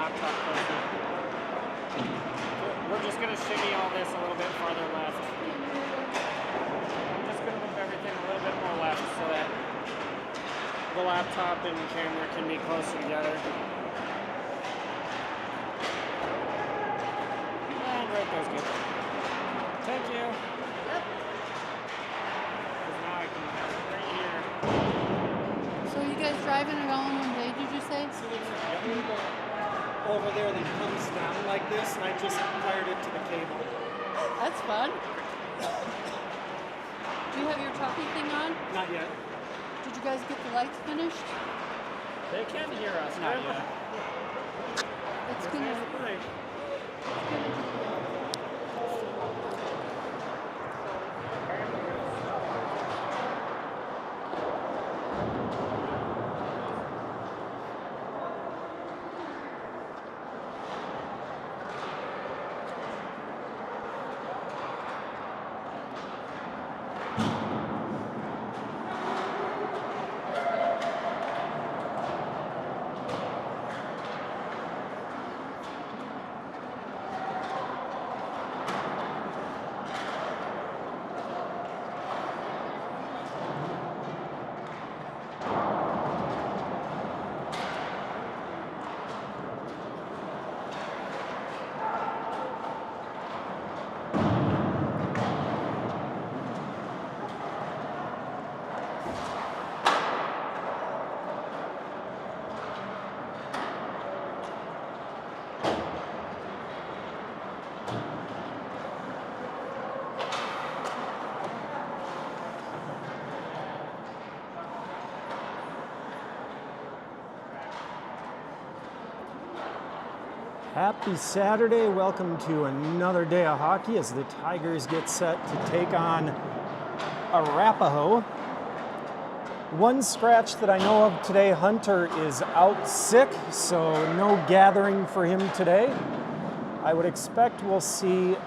laptop closer. We're just going to shimmy all this a little bit farther left. I'm just going to move everything a little bit more left so that the laptop and camera can be closer together. And right there's good. Thank you. Yep. Because now I can have it right here. So you guys driving it all in one day, did you say? So there's a cable over there that comes down like this, and I just wired it to the cable. That's fun. Do you have your talkie thing on? Not yet. Did you guys get the lights finished? They can hear us. Not yet. It's gonna. Happy Saturday. Welcome to another day of hockey as the Tigers get set to take on Arapahoe. One scratch that I know of today, Hunter is out sick, so no gathering for him today. I would expect we'll see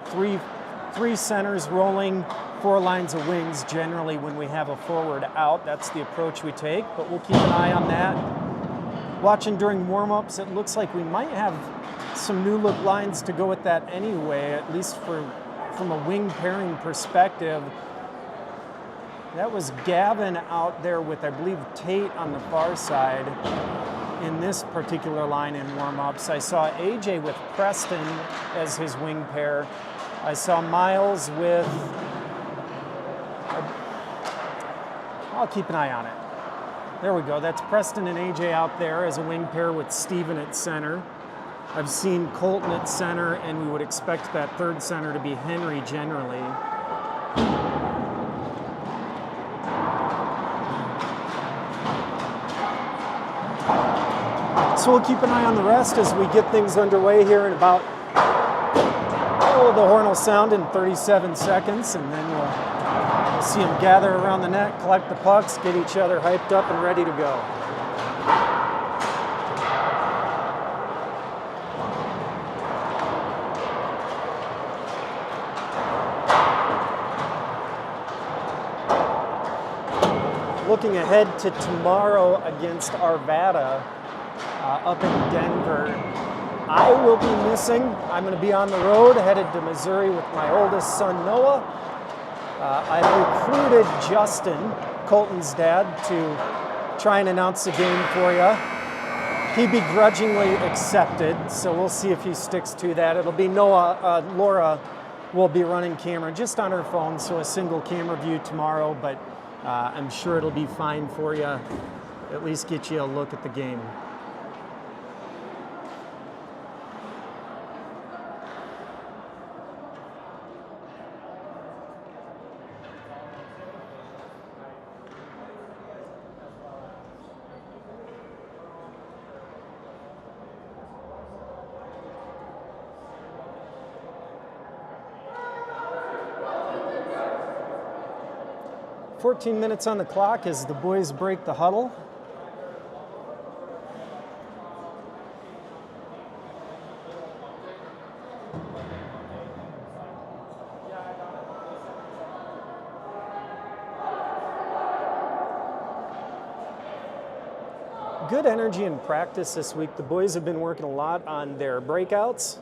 three centers rolling, 4 lines of wings generally when we have a forward out. That's the approach we take, but we'll keep an eye on that. Watching during warm-ups, it looks like we might have some new look lines to go with that anyway, at least from a wing pairing perspective. That was Gavin out there with, I believe, Tate on the far side in this particular line in warm-ups. I saw AJ with Preston as his wing pair. I saw Miles with, I'll keep an eye on it. There we go, that's Preston and AJ out there as a wing pair with Steven at center. I've seen Colton at center, and we would expect that third center to be Henry generally. So we'll keep an eye on the rest as we get things underway here in about, the horn will sound in 37 seconds, and then we'll see them gather around the net, collect the pucks, get each other hyped up and ready to go. Looking ahead to tomorrow against Arvada up in Denver. I will be missing. I'm going to be on the road, headed to Missouri with my oldest son, Noah. I've recruited Justin, Colton's dad, to try and announce the game for you. He begrudgingly accepted, so we'll see if he sticks to that. It'll be Noah. Laura will be running camera just on her phone, so a single camera view tomorrow, but I'm sure it'll be fine for you. At least get you a look at the game. "14 minutes on the clock as the boys break the huddle. good energy in practice this week. The boys have been working a lot on their breakouts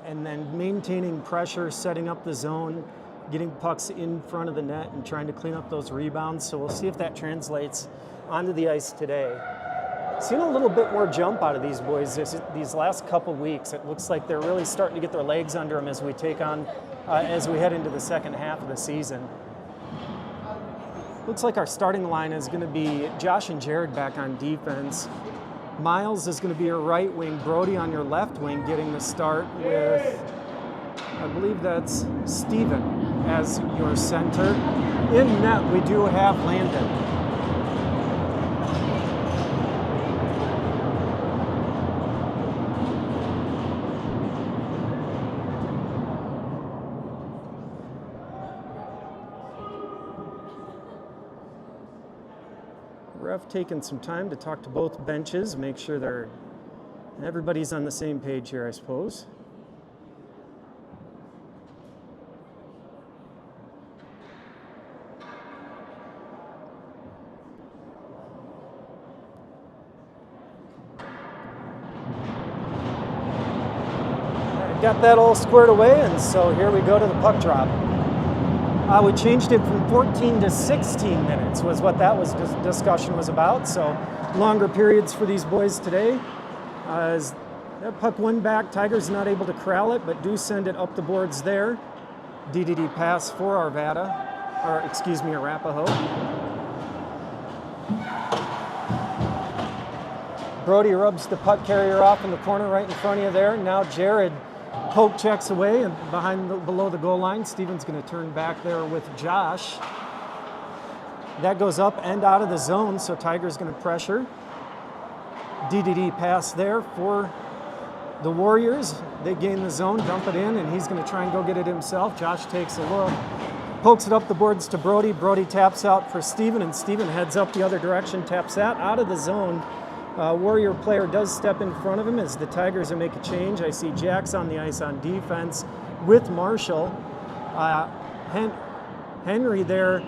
and then maintaining pressure, setting up the zone, getting pucks in front of the net and trying to clean up those rebounds. So we'll see if that translates onto the ice today. Seen a little bit more jump out of these boys these last couple weeks. It looks like they're really starting to get their legs under them as we as we head into the second half of the season. Looks like our starting line is going to be Josh and Jared back on defense. Miles is going to be your right wing. Brody on your left wing getting the start with, I believe that's Steven as your center. In net, we do have Landon. Ref taking some time to talk to both benches, make sure everybody's on the same page here, I suppose. Got that all squared away, and so here we go to the puck drop. We changed it from 14 to 16 minutes was what that discussion was about. So longer periods for these boys today. As that puck went back, Tigers not able to corral it, but do send it up the boards there. DDD pass for Arapahoe. Brody rubs the puck carrier off in the corner right in front of you there. Now Jared poke checks away and below the goal line. Steven's going to turn back there with Josh. That goes up and out of the zone, so Tiger's going to pressure. DDD pass there for the Warriors. They gain the zone, dump it in, and he's going to try and go get it himself. Josh takes a look, pokes it up the boards to Brody. Brody taps out for Steven, and Steven heads up the other direction, taps that out of the zone. Warrior player does step in front of him as the Tigers will make a change. I see Jack's on the ice on defense with Marshall. Henry there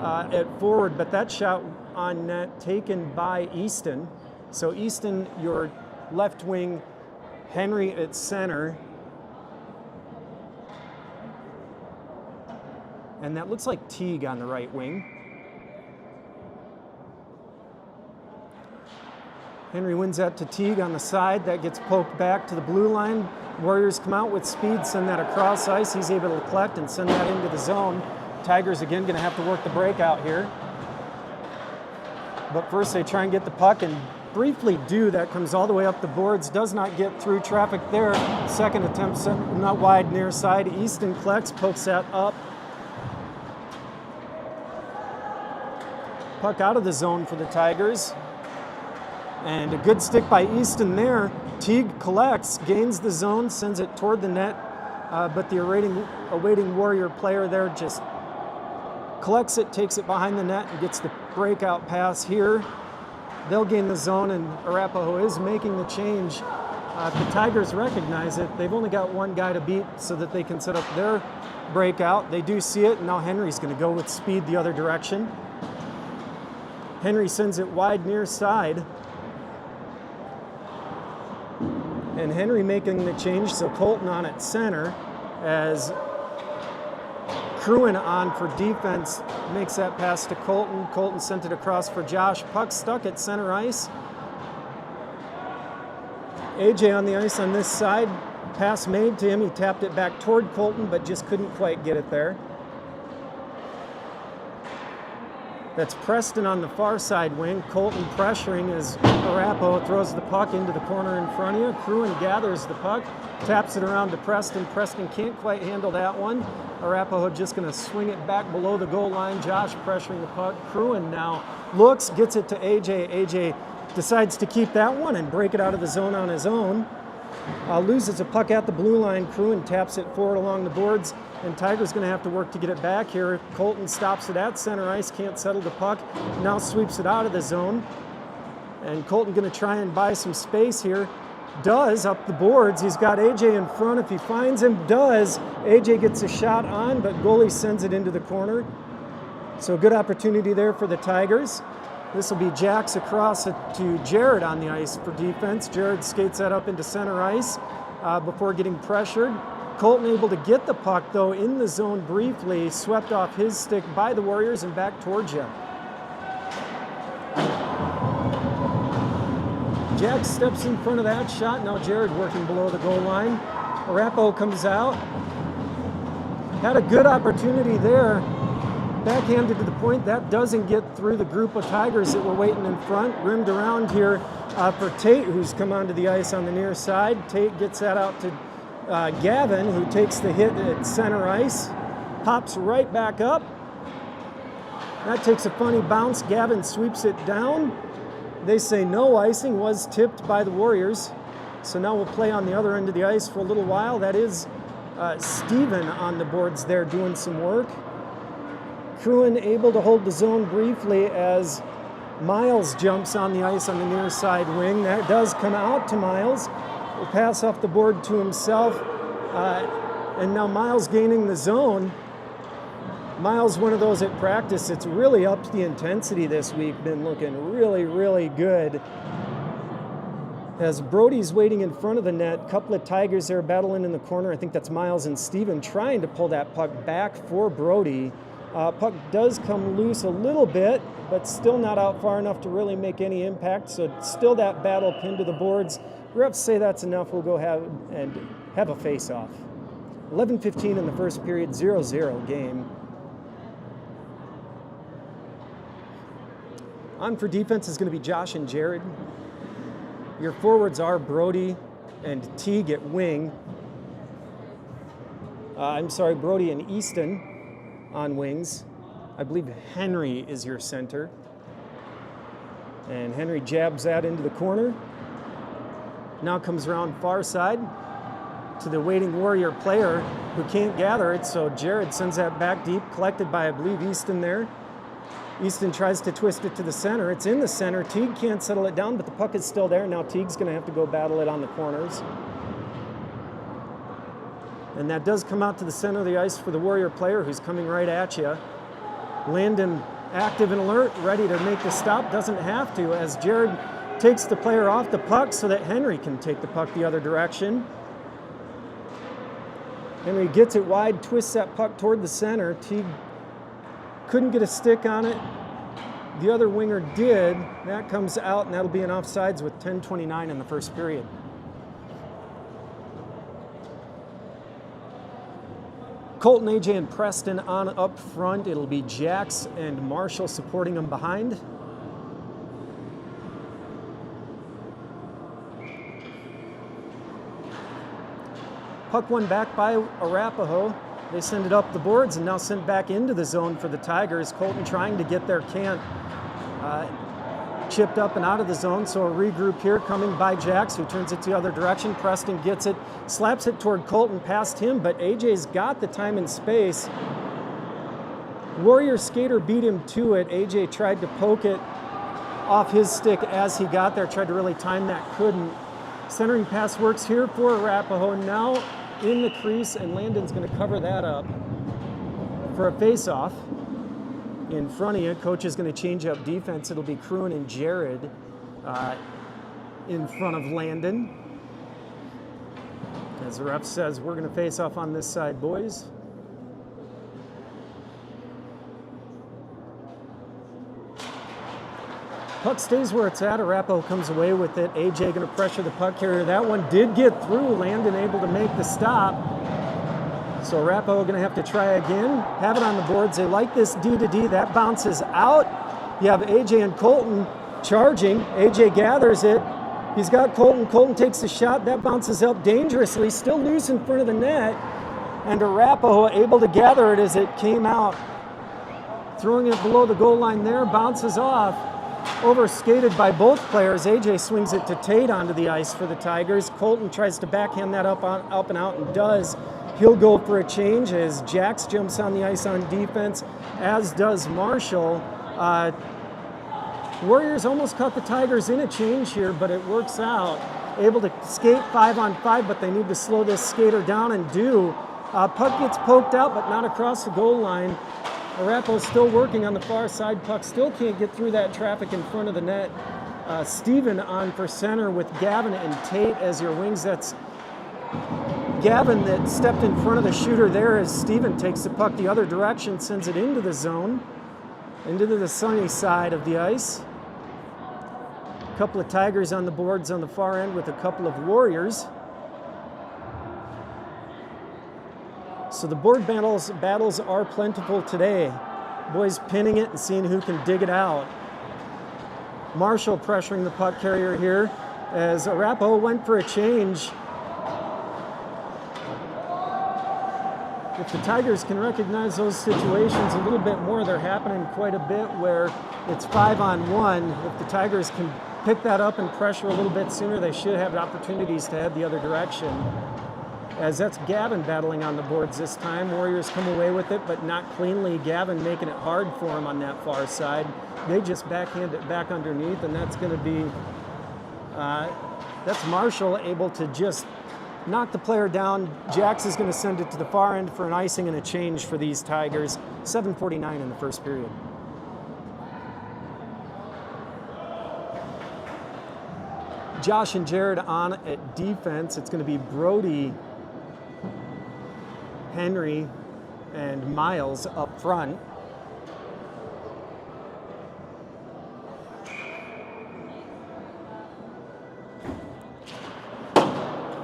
at forward, but that shot on net taken by Easton. So Easton, your left wing, Henry at center. And that looks like Teague on the right wing. Henry wins that to Teague on the side. That gets poked back to the blue line. Warriors come out with speed, send that across ice. He's able to collect and send that into the zone. Tigers again going to have to work the breakout here. But first they try and get the puck and briefly do. That comes all the way up the boards. Does not get through traffic there. Second attempt not wide near side. Easton collects, pokes that up. Puck out of the zone for the Tigers. And a good stick by Easton there. Teague collects, gains the zone, sends it toward the net, but the awaiting Warrior player there just collects it, takes it behind the net, and gets the breakout pass here. They'll gain the zone, and Arapahoe is making the change. The Tigers recognize it. They've only got one guy to beat so that they can set up their breakout. They do see it, and now Henry's going to go with speed the other direction. Henry sends it wide near side. And Henry making the change, so Colton on at center as Cruin on for defense makes that pass to Colton. Colton sent it across for Josh. Puck stuck at center ice. AJ on the ice on this side. Pass made to him. He tapped it back toward Colton, but just couldn't quite get it there. That's Preston on the far side wing. Colton pressuring as Arapahoe throws the puck into the corner in front of you. Cruin gathers the puck, taps it around to Preston. Preston can't quite handle that one. Arapahoe just going to swing it back below the goal line. Josh pressuring the puck. Cruin now looks, gets it to AJ. AJ decides to keep that one and break it out of the zone on his own. Loses a puck at the blue line. Cruin taps it forward along the boards, and Tiger's going to have to work to get it back here. Colton stops it at center ice, can't settle the puck, now sweeps it out of the zone. And Colton going to try and buy some space here. Does up the boards. He's got AJ in front. If he finds him, does. AJ gets a shot on, but goalie sends it into the corner. So good opportunity there for the Tigers. This will be Jax across it to Jared on the ice for defense. Jared skates that up into center ice before getting pressured. Colton able to get the puck, though, in the zone briefly, swept off his stick by the Warriors and back towards you. Jax steps in front of that shot. Now Jared working below the goal line. Arapahoe comes out. Had a good opportunity there. Backhanded to the point. That doesn't get through the group of Tigers that were waiting in front. Rimmed around here for Tate, who's come onto the ice on the near side. Tate gets that out to Gavin, who takes the hit at center ice. Pops right back up. That takes a funny bounce. Gavin sweeps it down. They say no icing, was tipped by the Warriors. So now we'll play on the other end of the ice for a little while. That is Steven on the boards there doing some work. Cruin able to hold the zone briefly as Miles jumps on the ice on the near side wing. That does come out to Miles. Will pass off the board to himself. And now Miles gaining the zone. Miles, one of those at practice, it's really upped the intensity this week. Been looking really, really good. As Brody's waiting in front of the net, a couple of Tigers there battling in the corner. I think that's Miles and Steven trying to pull that puck back for Brody. Puck does come loose a little bit, but still not out far enough to really make any impact. So still that battle pinned to the boards. Refs say that's enough. We'll go have a face-off. 11:15 in the first period, 0-0 game. On for defense is going to be Josh and Jared. Your forwards are Brody and Teague at wing. Brody and Easton on wings. I believe Henry is your center. And Henry jabs that into the corner. Now comes around far side to the waiting Warrior player who can't gather it, so Jared sends that back deep, collected by, I believe, Easton there. Easton tries to twist it to the center. It's in the center. Teague can't settle it down, but the puck is still there. Now Teague's going to have to go battle it on the corners. And that does come out to the center of the ice for the Warrior player who's coming right at you. Landon active and alert, ready to make the stop. Doesn't have to, as Jared takes the player off the puck so that Henry can take the puck the other direction. Henry gets it wide, twists that puck toward the center. Teague couldn't get a stick on it. The other winger did. That comes out, and that'll be an offsides with 10:29 in the first period. Colton, AJ, and Preston on up front. It'll be Jax and Marshall supporting them behind. Puck one back by Arapahoe. They send it up the boards and now sent back into the zone for the Tigers. Colton trying to get their can't. Chipped up and out of the zone, so a regroup here coming by Jax, who turns it the other direction. Preston gets it, slaps it toward Colton past him, but AJ's got the time and space. Warrior skater beat him to it. AJ tried to poke it off his stick as he got there, tried to really time that, couldn't. Centering pass works here for Arapahoe. Now in the crease, and Landon's going to cover that up for a face-off. In front of you, coach is going to change up defense. It'll be Cruin and Jared in front of Landon. As the ref says, we're going to face off on this side, boys. Puck stays where it's at. Arapahoe comes away with it. AJ going to pressure the puck carrier. That one did get through. Landon able to make the stop. So Arapahoe going to have to try again. Have it on the boards. They like this D-to-D. That bounces out. You have AJ and Colton charging. AJ gathers it. He's got Colton. Colton takes the shot. That bounces up dangerously. Still loose in front of the net. And Arapahoe able to gather it as it came out. Throwing it below the goal line there. Bounces off. Overskated by both players. AJ swings it to Tate onto the ice for the Tigers. Colton tries to backhand that up and out and does. He'll go for a change as Jax jumps on the ice on defense, as does Marshall. Warriors almost caught the Tigers in a change here, but it works out. Able to skate 5-on-5, but they need to slow this skater down and do. Puck gets poked out, but not across the goal line. Arapahoe's still working on the far side. Puck still can't get through that traffic in front of the net. Steven on for center with Gavin and Tate as your wings. That's Gavin that stepped in front of the shooter there as Steven takes the puck the other direction, sends it into the zone, into the sunny side of the ice. A couple of Tigers on the boards on the far end with a couple of Warriors. So the board battles are plentiful today. Boys pinning it and seeing who can dig it out. Marshall pressuring the puck carrier here as Arapahoe went for a change. If the Tigers can recognize those situations a little bit more, they're happening quite a bit where it's 5-on-1. If the Tigers can pick that up and pressure a little bit sooner, they should have opportunities to head the other direction. As that's Gavin battling on the boards this time. Warriors come away with it, but not cleanly. Gavin making it hard for him on that far side. They just backhand it back underneath, and that's going to be, that's Marshall able to just knock the player down. Jax is going to send it to the far end for an icing and a change for these Tigers. 7:49 in the first period. Josh and Jared on at defense. It's going to be Brody, Henry, and Miles up front.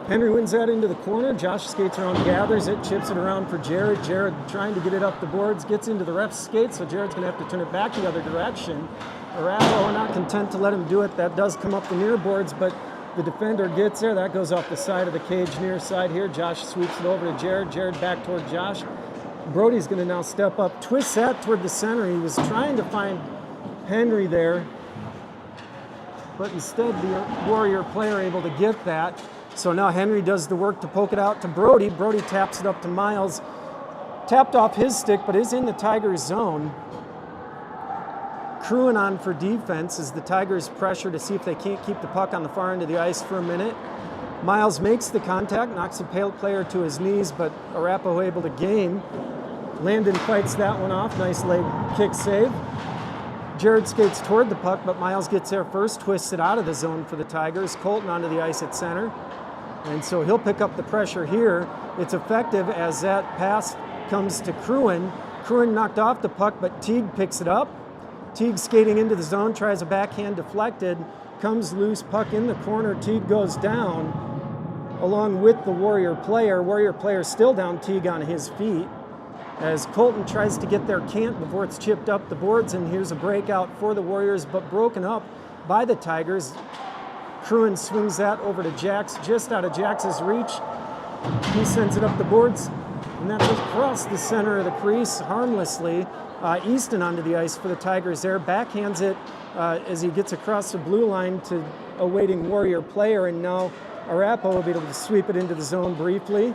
Henry wins that into the corner. Josh skates around, gathers it, chips it around for Jared. Jared trying to get it up the boards, gets into the ref's skates, so Jared's going to have to turn it back the other direction. Arapahoe not content to let him do it. That does come up the near boards, but the defender gets there. That goes off the side of the cage, near side here. Josh sweeps it over to Jared. Jared back toward Josh. Brody's going to now step up, twists that toward the center. He was trying to find Henry there, but instead the Warrior player able to get that. So now Henry does the work to poke it out to Brody. Brody taps it up to Miles. Tapped off his stick, but is in the Tigers' zone. Crewing on for defense as the Tigers pressure to see if they can't keep the puck on the far end of the ice for a minute. Miles makes the contact, knocks the player to his knees, but Arapahoe able to gain. Landon fights that one off. Nice leg kick save. Jared skates toward the puck, but Miles gets there first, twists it out of the zone for the Tigers. Colton onto the ice at center. And so he'll pick up the pressure here. It's effective as that pass comes to Crewin. Crewin knocked off the puck, but Teague picks it up. Teague skating into the zone, tries a backhand deflected, comes loose, puck in the corner. Teague goes down along with the Warrior player. Warrior player still down, Teague on his feet. As Colton tries to get their cant before it's chipped up the boards, and here's a breakout for the Warriors, but broken up by the Tigers. Crewin swings that over to Jax, just out of Jax's reach. He sends it up the boards, and that goes across the center of the crease harmlessly. Easton onto the ice for the Tigers there, backhands it as he gets across the blue line to a waiting Warrior player, and now Arapahoe will be able to sweep it into the zone briefly.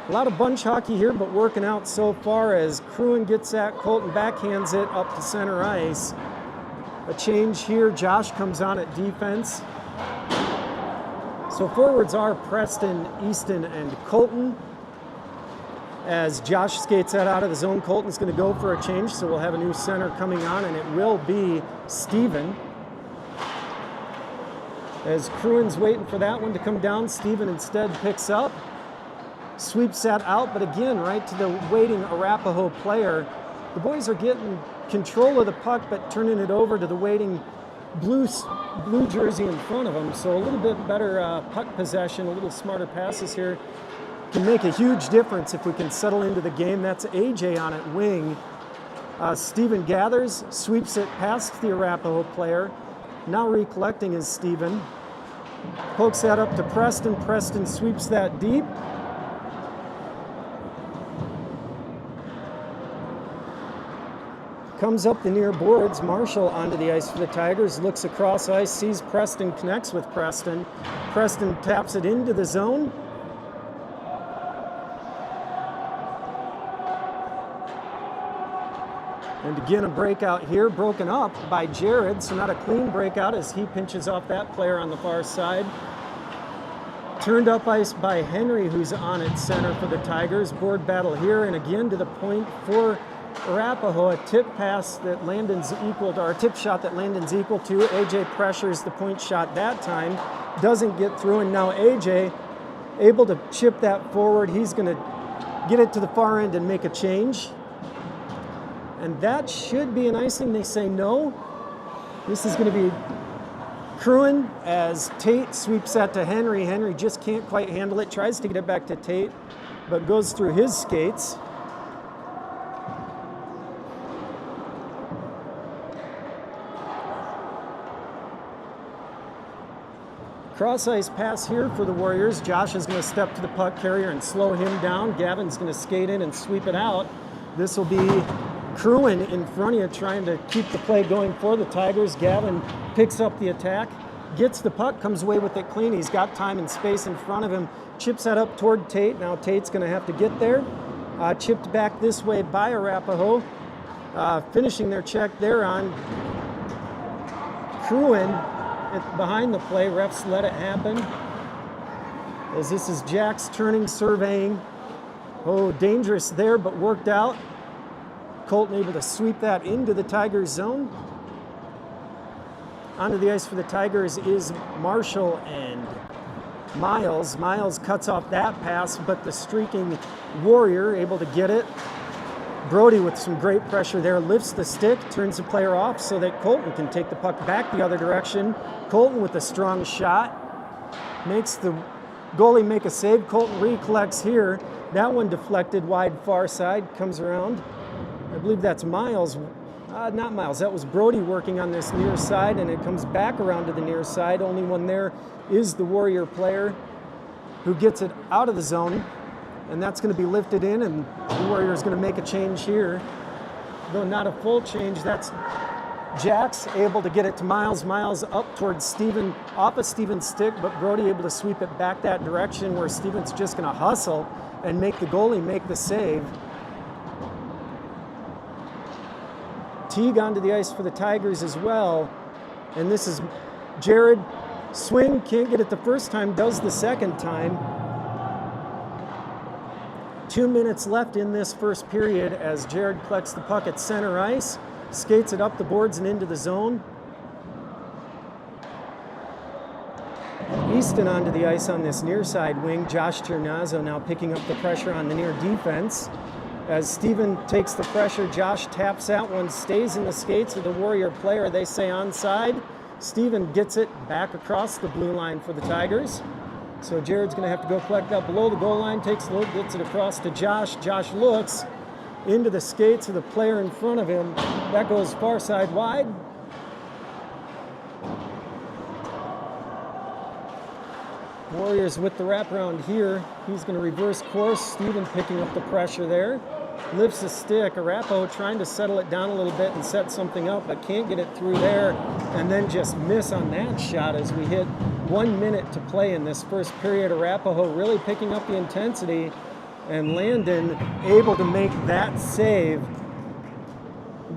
A lot of bunch hockey here, but working out so far as Crewin gets that. Colton backhands it up to center ice. A change here. Josh comes on at defense. So forwards are Preston, Easton, and Colton. As Josh skates that out of the zone, Colton's going to go for a change, so we'll have a new center coming on, and it will be Steven. As Crewin's waiting for that one to come down, Steven instead picks up. Sweeps that out, but again, right to the waiting Arapahoe player. The boys are getting control of the puck, but turning it over to the waiting blue jersey in front of them. So a little bit better puck possession, a little smarter passes here can make a huge difference if we can settle into the game. That's AJ on at wing. Steven gathers, sweeps it past the Arapahoe player. Now recollecting is Steven. Pokes that up to Preston. Preston sweeps that deep. Comes up the near boards. Marshall onto the ice for the Tigers. Looks across ice, sees Preston, connects with Preston. Preston taps it into the zone. And again, a breakout here, broken up by Jared, so not a clean breakout as he pinches off that player on the far side. Turned up ice by Henry, who's on at center for the Tigers. Board battle here, and again to the point for Arapahoe, a tip pass that Landon's equal to, or a tip shot that Landon's equal to. AJ pressures the point shot that time, doesn't get through, and now AJ able to chip that forward. He's going to get it to the far end and make a change. And that should be an icing. They say no. This is going to be Cruin as Tate sweeps that to Henry. Henry just can't quite handle it, tries to get it back to Tate, but goes through his skates. Cross ice pass here for the Warriors. Josh is going to step to the puck carrier and slow him down. Gavin's going to skate in and sweep it out. This will be Cruin in front of you trying to keep the play going for the Tigers. Gavin picks up the attack, gets the puck, comes away with it clean. He's got time and space in front of him. Chips that up toward Tate. Now Tate's going to have to get there. Chipped back this way by Arapahoe. Finishing their check there on Cruin. Behind the play, refs let it happen. As this is Jack's turning, surveying. Oh, dangerous there, but worked out. Colton able to sweep that into the Tigers zone. Onto the ice for the Tigers is Marshall and Miles. Miles cuts off that pass, but the streaking Warrior able to get it. Brody with some great pressure there lifts the stick, turns the player off so that Colton can take the puck back the other direction. Colton with a strong shot, makes the goalie make a save. Colton recollects here. That one deflected wide far side, comes around. I believe that's Miles. Not Miles, that was Brody working on this near side, and it comes back around to the near side. Only one there is the Warrior player who gets it out of the zone. And that's going to be lifted in, and the Warriors going to make a change here. Though not a full change, that's Jack's able to get it to Miles. Miles up towards Steven, off of Steven's stick, but Brody able to sweep it back that direction where Steven's just going to hustle and make the goalie make the save. Teague onto the ice for the Tigers as well. And this is Jared. Swing, can't get it the first time, does the second time. 2 minutes left in this first period as Jared collects the puck at center ice, skates it up the boards and into the zone. Easton onto the ice on this near side wing. Josh Tiernazzo now picking up the pressure on the near defense. As Steven takes the pressure, Josh taps that one, stays in the skates of the Warrior player. They say onside. Steven gets it back across the blue line for the Tigers. So Jared's going to have to go collect that below the goal line, takes a look, gets it across to Josh. Josh looks into the skates of the player in front of him. That goes far side wide. Warriors with the wraparound here. He's going to reverse course. Steven picking up the pressure there. Lifts the stick. Arapahoe trying to settle it down a little bit and set something up, but can't get it through there. And then just miss on that shot as we hit 1 minute to play in this first period. Arapahoe really picking up the intensity, and Landon able to make that save.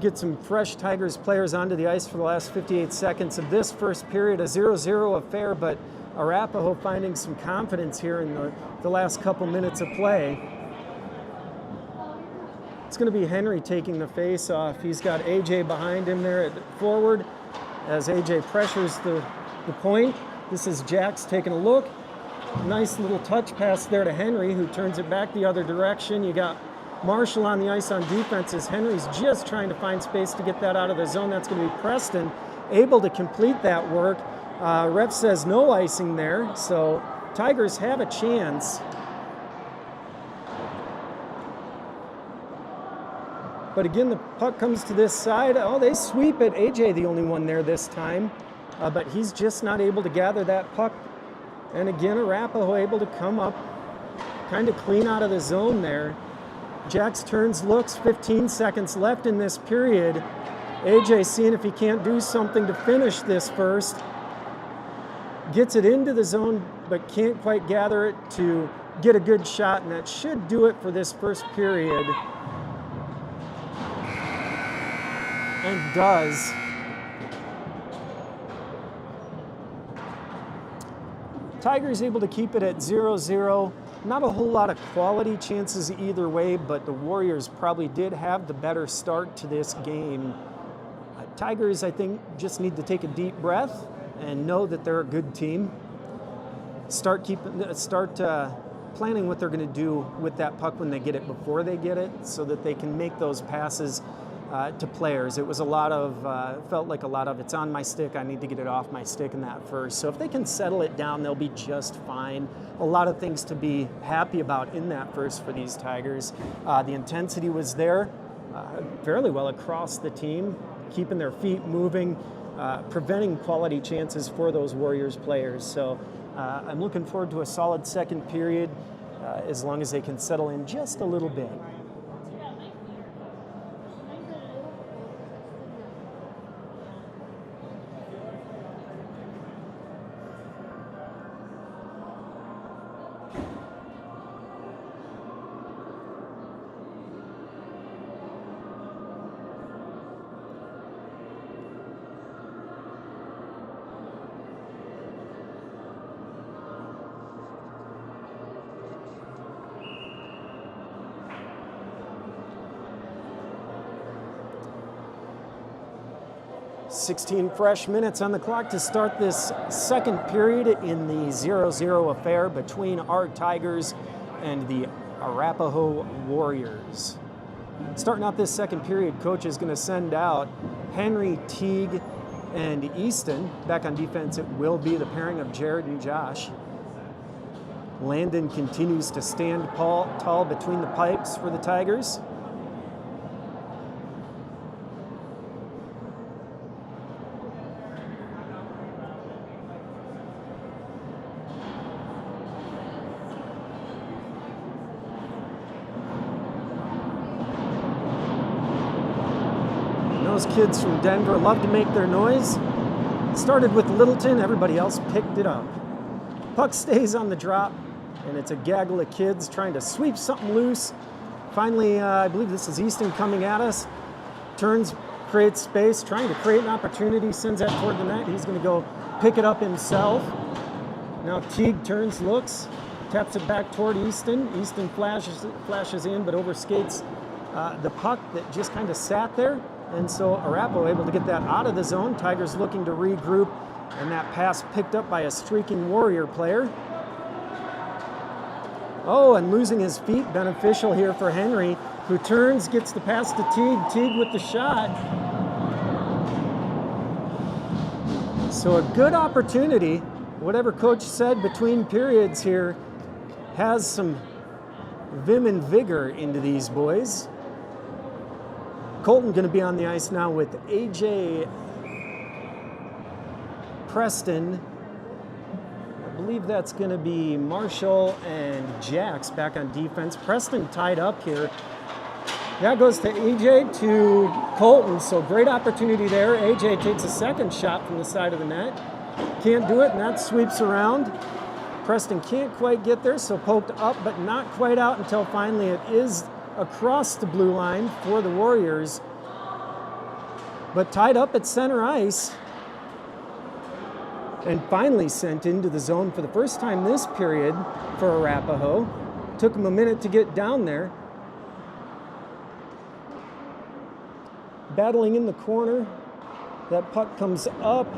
Get some fresh Tigers players onto the ice for the last 58 seconds of this first period. A 0-0 affair, but Arapahoe finding some confidence here in the last couple minutes of play. It's going to be Henry taking the face off. He's got AJ behind him there at forward as AJ pressures the point. This is Jax taking a look. Nice little touch pass there to Henry, who turns it back the other direction. You got Marshall on the ice on defense as Henry's just trying to find space to get that out of the zone. That's going to be Preston able to complete that work. Ref says no icing there, so Tigers have a chance. But again, the puck comes to this side. Oh, they sweep it. AJ the only one there this time, but he's just not able to gather that puck. And again, Arapahoe able to come up kind of clean out of the zone there. Jax turns, looks, 15 seconds left in this period. AJ seeing if he can't do something to finish this first. Gets it into the zone, but can't quite gather it to get a good shot, and that should do it for this first period. And does. Tigers able to keep it at 0-0. Not a whole lot of quality chances either way, but the Warriors probably did have the better start to this game. Tigers, I think, just need to take a deep breath and know that they're a good team. Start planning what they're going to do with that puck when they get it before they get it, so that they can make those passes to players. It was a lot of, felt like a lot of, it's on my stick, I need to get it off my stick in that first. So if they can settle it down, they'll be just fine. A lot of things to be happy about in that first for these Tigers. The intensity was there fairly well across the team, keeping their feet moving, preventing quality chances for those Warriors players. So I'm looking forward to a solid second period as long as they can settle in just a little bit. 16 fresh minutes on the clock to start this second period in the 0-0 affair between our Tigers and the Arapahoe Warriors. Starting out this second period, coach is going to send out Henry, Teague, and Easton. Back on defense, it will be the pairing of Jared and Josh. Landon continues to stand tall between the pipes for the Tigers. Those kids from Denver love to make their noise. Started with Littleton, everybody else picked it up. Puck stays on the drop, and it's a gaggle of kids trying to sweep something loose. Finally, I believe this is Easton coming at us. Turns, creates space, trying to create an opportunity, sends that toward the net. He's going to go pick it up himself. Now Teague turns, looks, taps it back toward Easton. Easton flashes in, but overskates the puck that just kind of sat there. And so Arapahoe able to get that out of the zone. Tigers looking to regroup, and that pass picked up by a streaking Warrior player. Oh, and losing his feet, beneficial here for Henry, who turns, gets the pass to Teague. Teague with the shot. So a good opportunity. Whatever coach said between periods here has some vim and vigor into these boys. Colton going to be on the ice now with AJ Preston. I believe that's going to be Marshall and Jax back on defense. Preston tied up here. That goes to AJ to Colton, so great opportunity there. AJ takes a second shot from the side of the net. Can't do it, and that sweeps around. Preston can't quite get there, so poked up, but not quite out until finally it is across the blue line for the Warriors, but tied up at center ice and finally sent into the zone for the first time this period for Arapahoe. Took him a minute to get down there. Battling in the corner. That puck comes up,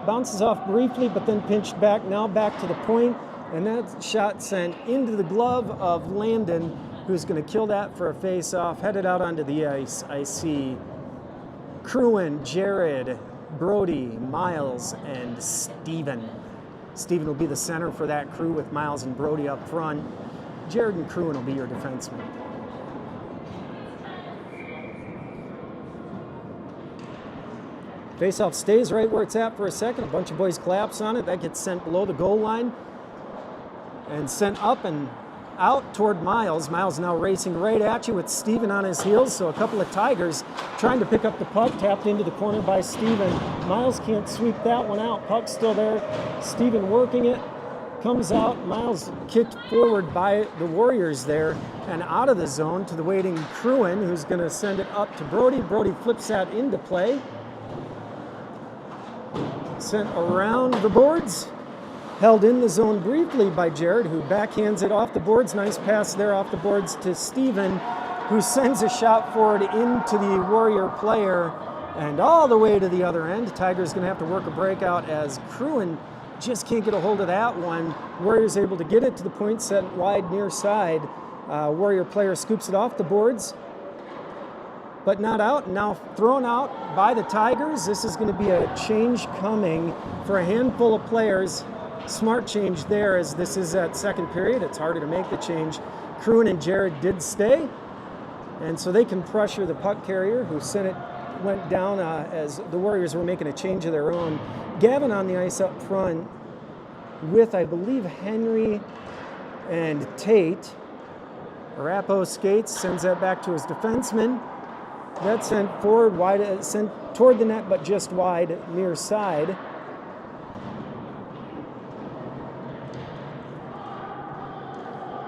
bounces off briefly, but then pinched back, now back to the point, and that shot sent into the glove of Landon, who's going to kill that for a face-off. Headed out onto the ice, I see Cruin, Jared, Brody, Miles, and Steven. Steven will be the center for that crew with Miles and Brody up front. Jared and Cruin will be your defensemen. Face-off stays right where it's at for a second. A bunch of boys collapse on it. That gets sent below the goal line and sent up and out toward Miles. Miles now racing right at you with Steven on his heels, so a couple of Tigers trying to pick up the puck, tapped into the corner by Steven. Miles can't sweep that one out. Puck's still there. Steven working it, comes out. Miles kicked forward by the Warriors there and out of the zone to the waiting Cruin, who's going to send it up to Brody. Brody flips that into play. Sent around the boards Held in the zone briefly by Jared, who backhands it off the boards. Nice pass there off the boards to Steven, who sends a shot forward into the Warrior player and all the way to the other end. Tiger's going to have to work a breakout as Cruin just can't get a hold of that one. Warrior's able to get it to the point set wide near side. Warrior player scoops it off the boards, but not out. Now thrown out by the Tigers. This is going to be a change coming for a handful of players. Smart change there, as this is at second period. It's harder to make the change. Cruin and Jared did stay, and so they can pressure the puck carrier, who went down as the Warriors were making a change of their own. Gavin on the ice up front with, I believe, Henry and Tate. Arapahoe skates, sends that back to his defenseman. That's sent forward wide, sent toward the net, but just wide near side.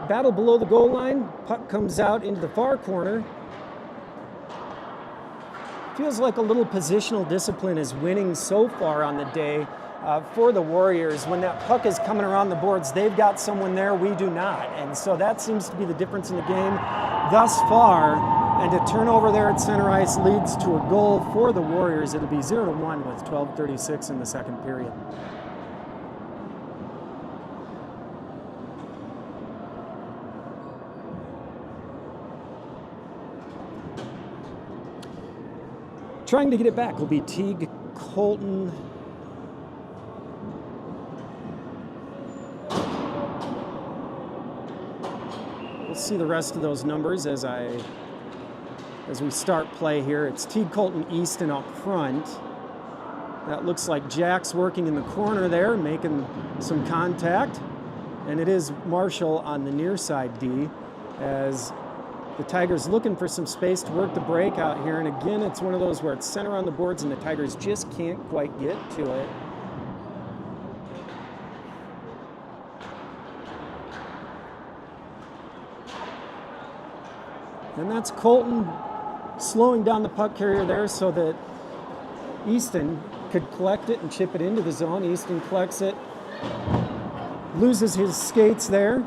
Battle below the goal line. Puck comes out into the far corner. Feels like a little positional discipline is winning so far on the day for the Warriors. When that puck is coming around the boards, they've got someone there, we do not. And so that seems to be the difference in the game thus far. And a turnover there at center ice leads to a goal for the Warriors. It'll be 0-1 with 12:36 in the second period. Trying to get it back will be Teague, Colton. We'll see the rest of those numbers as we start play here. It's Teague, Colton, Easton up front. That looks like Jack's working in the corner there, making some contact. And it is Marshall on the near side D, as the Tigers looking for some space to work the breakout here. And again, it's one of those where it's center on the boards and the Tigers just can't quite get to it. And that's Colton slowing down the puck carrier there so that Easton could collect it and chip it into the zone. Easton collects it, loses his skates there.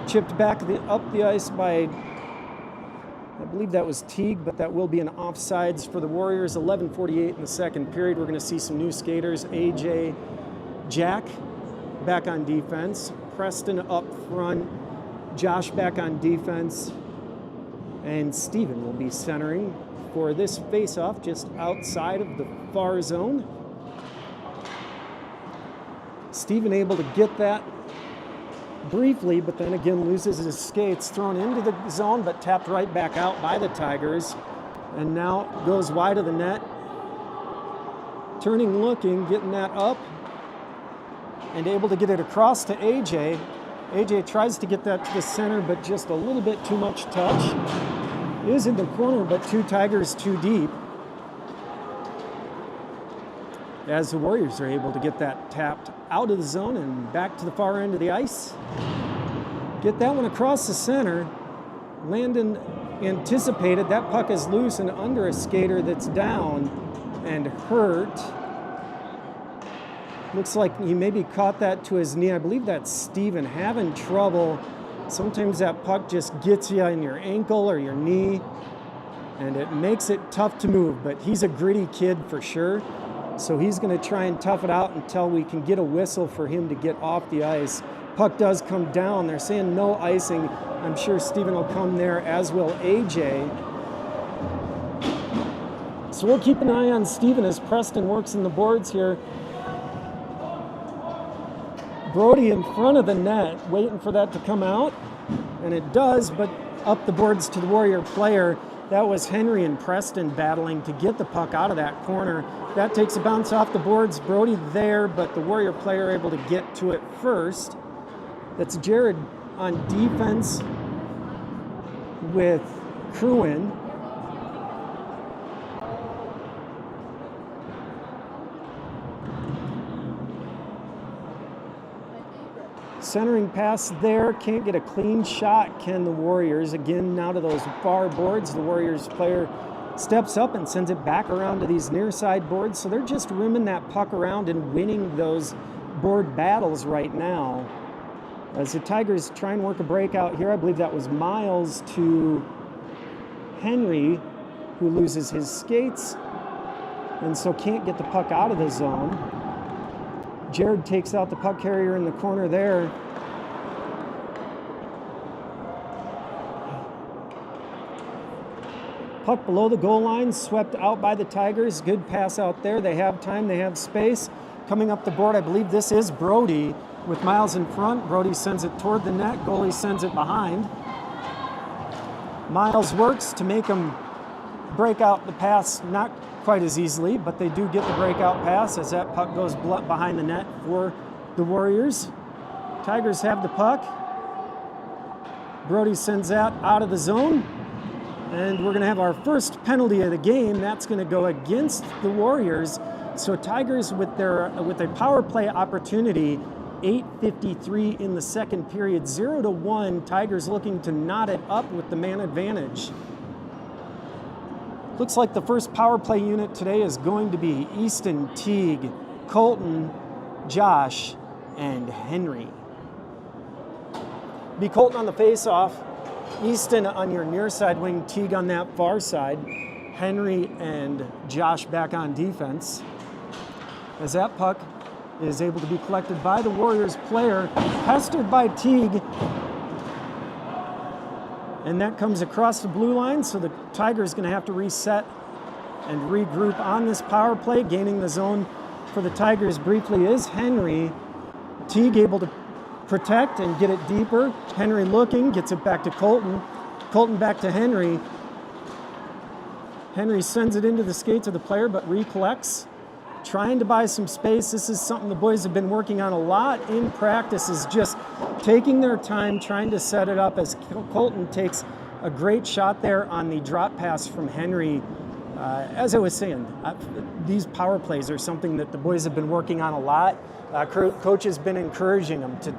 Chipped back up the ice by, I believe that was Teague, but that will be an offsides for the Warriors. 11:48 in the second period. We're going to see some new skaters. AJ, Jack back on defense. Preston up front. Josh back on defense. And Steven will be centering for this face-off just outside of the far zone. Steven able to get that briefly, but then again loses his skates. Thrown into the zone, but tapped right back out by the Tigers. And now goes wide of the net. Turning, looking, getting that up. And able to get it across to AJ. AJ tries to get that to the center, but just a little bit too much touch. Is in the corner, but two Tigers too deep. As the Warriors are able to get that tapped out of the zone and back to the far end of the ice. Get that one across the center. Landon anticipated. That puck is loose and under a skater that's down and hurt. Looks like he maybe caught that to his knee. I believe that's Steven having trouble. Sometimes that puck just gets you in your ankle or your knee, and it makes it tough to move, but he's a gritty kid for sure. So he's going to try and tough it out until we can get a whistle for him to get off the ice. Puck does come down. They're saying no icing. I'm sure Steven will come there, as will AJ. So we'll keep an eye on Steven as Preston works in the boards here. Brody in front of the net, waiting for that to come out. And it does, but up the boards to the Warrior player. That was Henry and Preston battling to get the puck out of that corner. That takes a bounce off the boards. Brody there, but the Warrior player able to get to it first. That's Jared on defense with Cruin. Centering pass there, can't get a clean shot, can the Warriors. Again, now to those far boards. The Warriors player steps up and sends it back around to these near side boards. So they're just rimming that puck around and winning those board battles right now. As the Tigers try and work a breakout here, I believe that was Miles to Henry, who loses his skates and so can't get the puck out of the zone. Jared takes out the puck carrier in the corner there. Puck below the goal line, swept out by the Tigers. Good pass out there. They have time, they have space. Coming up the board, I believe this is Brody with Miles in front. Brody sends it toward the net. Goalie sends it behind. Miles works to make him break out the pass, not quite as easily, but they do get the breakout pass as that puck goes behind the net for the Warriors. Tigers have the puck. Brody sends that out of the zone. And we're going to have our first penalty of the game. That's going to go against the Warriors. So Tigers with a power play opportunity, 8:53 in the second period, 0-1. Tigers looking to knot it up with the man advantage. Looks like the first power play unit today is going to be Easton, Teague, Colton, Josh, and Henry. Be Colton on the face-off. Easton on your near side wing, Teague on that far side, Henry and Josh back on defense. As that puck is able to be collected by the Warriors player, pestered by Teague. And that comes across the blue line, so the Tigers going to have to reset and regroup on this power play. Gaining the zone for the Tigers briefly is Henry. Teague able to protect and get it deeper. Henry looking, gets it back to Colton. Colton back to Henry. Henry sends it into the skates of the player, but recollects. Trying to buy some space. This is something the boys have been working on a lot in practice, is just taking their time, trying to set it up as Colton takes a great shot there on the drop pass from Henry. As I was saying, these power plays are something that the boys have been working on a lot. Coach has been encouraging them to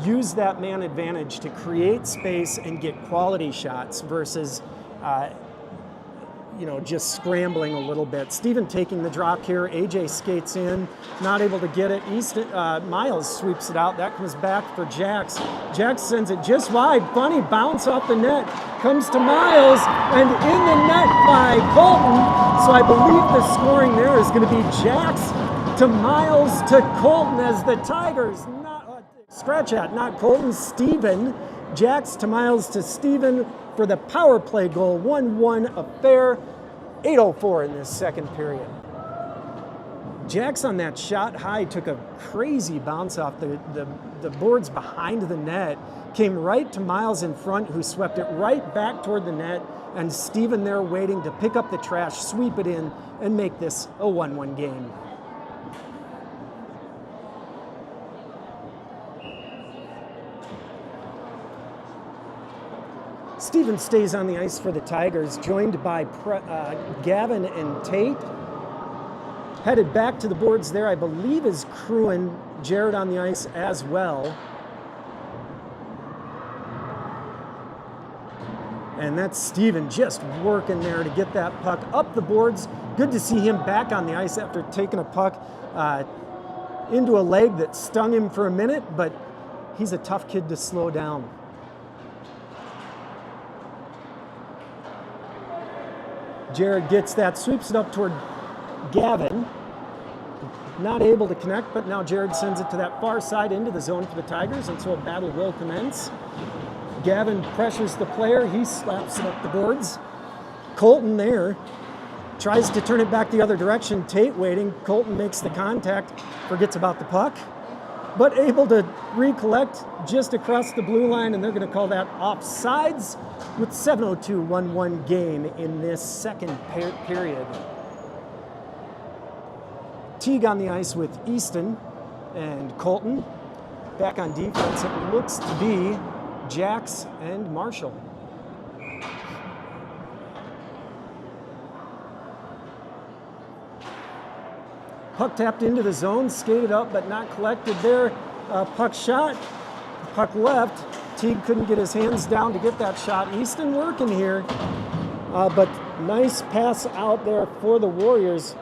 use that man advantage to create space and get quality shots versus just scrambling a little bit. Steven taking the drop here. AJ skates in, not able to get it. Miles sweeps it out. That comes back for Jax. Jax sends it just wide. Funny bounce off the net. Comes to Miles and in the net by Colton. So I believe the scoring there is going to be Jax to Miles to Colton as the Tigers, not Colton, Steven. Jax to Miles to Steven for the power play goal. 1-1 affair, 8:04 in this second period. Jax on that shot high took a crazy bounce off the boards behind the net, came right to Miles in front, who swept it right back toward the net, and Steven there waiting to pick up the trash, sweep it in, and make this a 1-1 game. Steven stays on the ice for the Tigers, joined by Gavin and Tate. Headed back to the boards there, I believe, is Cruin. Jared on the ice as well. And that's Steven just working there to get that puck up the boards. Good to see him back on the ice after taking a puck into a leg that stung him for a minute, but he's a tough kid to slow down. Jared gets that, sweeps it up toward Gavin. Not able to connect, but now Jared sends it to that far side into the zone for the Tigers, and so a battle will commence. Gavin pressures the player. He slaps it up the boards. Colton there tries to turn it back the other direction. Tate waiting. Colton makes the contact, forgets about the puck, but able to recollect just across the blue line, and they're going to call that offsides with 7:02, 1-1 game in this second period. Teague on the ice with Easton and Colton. Back on defense, it looks to be Jax and Marshall. Puck tapped into the zone, skated up but not collected there. Puck shot, puck left. Teague couldn't get his hands down to get that shot. Easton working here. But nice pass out there for the Warriors.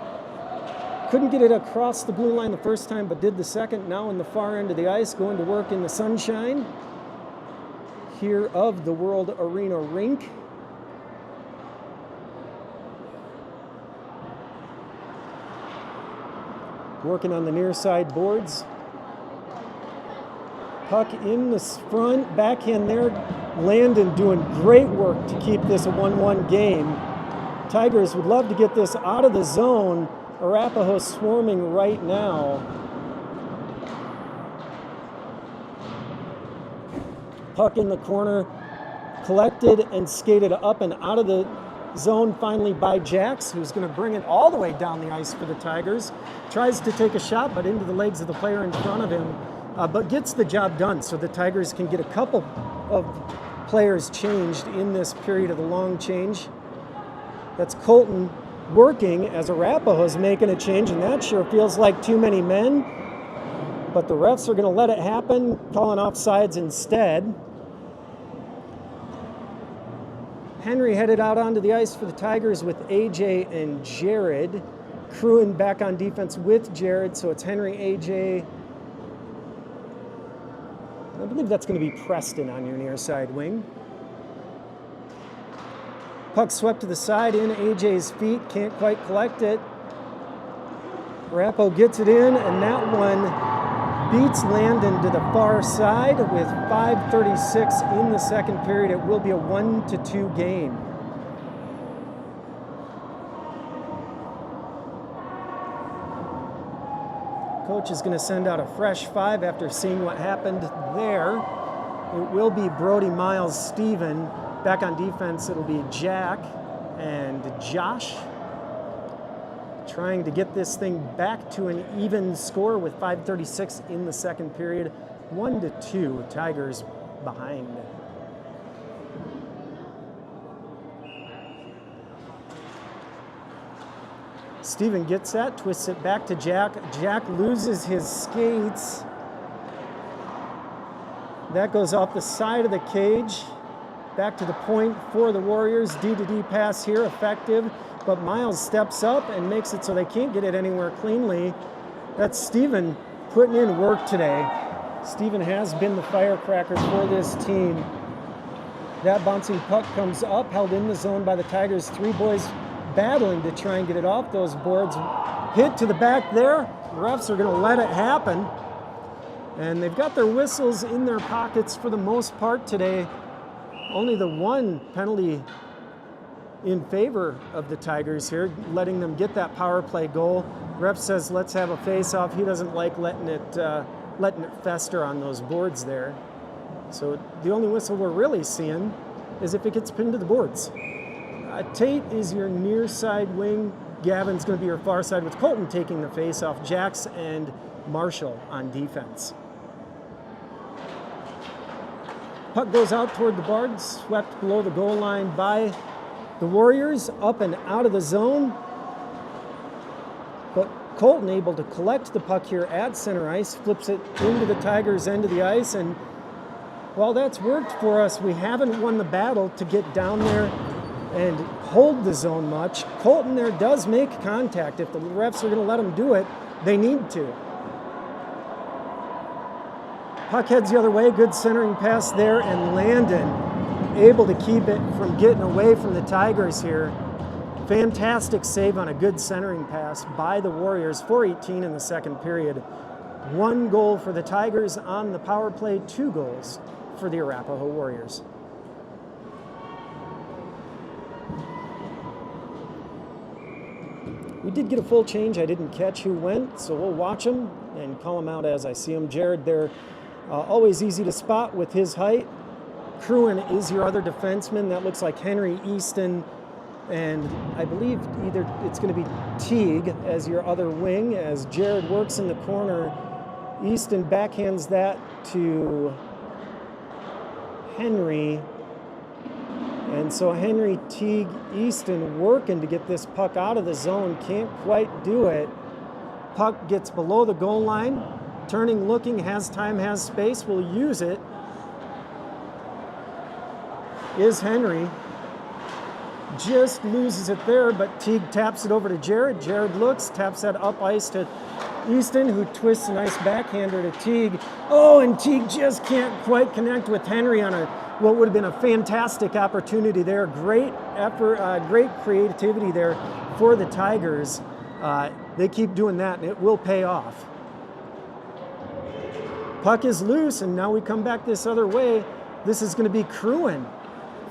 Couldn't get it across the blue line the first time, but did the second. Now in the far end of the ice, going to work in the sunshine here of the World Arena rink. Working on the near side boards. Puck in the front, backhand there. Landon doing great work to keep this a 1-1 game. Tigers would love to get this out of the zone. Arapahoe swarming right now. Puck in the corner, collected and skated up and out of the zone finally by Jax, who's going to bring it all the way down the ice for the Tigers. Tries to take a shot, but into the legs of the player in front of him, but gets the job done so the Tigers can get a couple of players changed in this period of the long change. That's Colton working as Arapahoe's making a change, and that sure feels like too many men, but the refs are going to let it happen, calling offsides instead. Henry headed out onto the ice for the Tigers with AJ and Jared. Crewing back on defense with Jared, so it's Henry, AJ. I believe that's going to be Preston on your near side wing. Puck swept to the side, in AJ's feet, can't quite collect it. Arapahoe gets it in, and that one beats Landon to the far side with 5:36 in the second period. It will be a 1-2 game. Coach is going to send out a fresh 5 after seeing what happened there. It will be Brody, Miles, Steven. Back on defense, it'll be Jack and Josh. Trying to get this thing back to an even score with 5:36 in the second period. 1-2, Tigers behind. Steven gets that, twists it back to Jack. Jack loses his skates. That goes off the side of the cage. Back to the point for the Warriors. D-to-D pass here, effective. But Miles steps up and makes it so they can't get it anywhere cleanly. That's Steven putting in work today. Steven has been the firecracker for this team. That bouncing puck comes up, held in the zone by the Tigers. 3 boys battling to try and get it off those boards. Hit to the back there. The refs are going to let it happen. And they've got their whistles in their pockets for the most part today. Only the one penalty in favor of the Tigers here, letting them get that power play goal. Ref says, let's have a face-off. He doesn't like letting it fester on those boards there. So the only whistle we're really seeing is if it gets pinned to the boards. Tate is your near side wing. Gavin's going to be your far side with Colton taking the face-off. Jax and Marshall on defense. Puck goes out toward the boards, swept below the goal line by the Warriors, up and out of the zone. But Colton able to collect the puck here at center ice, flips it into the Tigers' end of the ice, and while that's worked for us, we haven't won the battle to get down there and hold the zone much. Colton there does make contact. If the refs are going to let him do it, they need to. Puck heads the other way, good centering pass there, and Landon able to keep it from getting away from the Tigers here. Fantastic save on a good centering pass by the Warriors. 4:18 in the second period. 1 goal for the Tigers on the power play, 2 goals for the Arapahoe Warriors. We did get a full change. I didn't catch who went, so we'll watch them and call them out as I see them. Jared there, always easy to spot with his height. Crewin is your other defenseman. That looks like Henry, Easton, and I believe either it's going to be Teague as your other wing. As Jared works in the corner, Easton backhands that to Henry. And so Henry, Teague, Easton working to get this puck out of the zone. Can't quite do it. Puck gets below the goal line. Turning, looking, has time, has space, will use it. Is Henry. just loses it there, but Teague taps it over to Jared. Jared looks, taps that up ice to Easton, who twists a nice backhander to Teague. Oh, and Teague just can't quite connect with Henry on what would have been a fantastic opportunity there. Great effort, great creativity there for the Tigers. They keep doing that, and it will pay off. Puck is loose, and now we come back this other way. This is going to be Cruin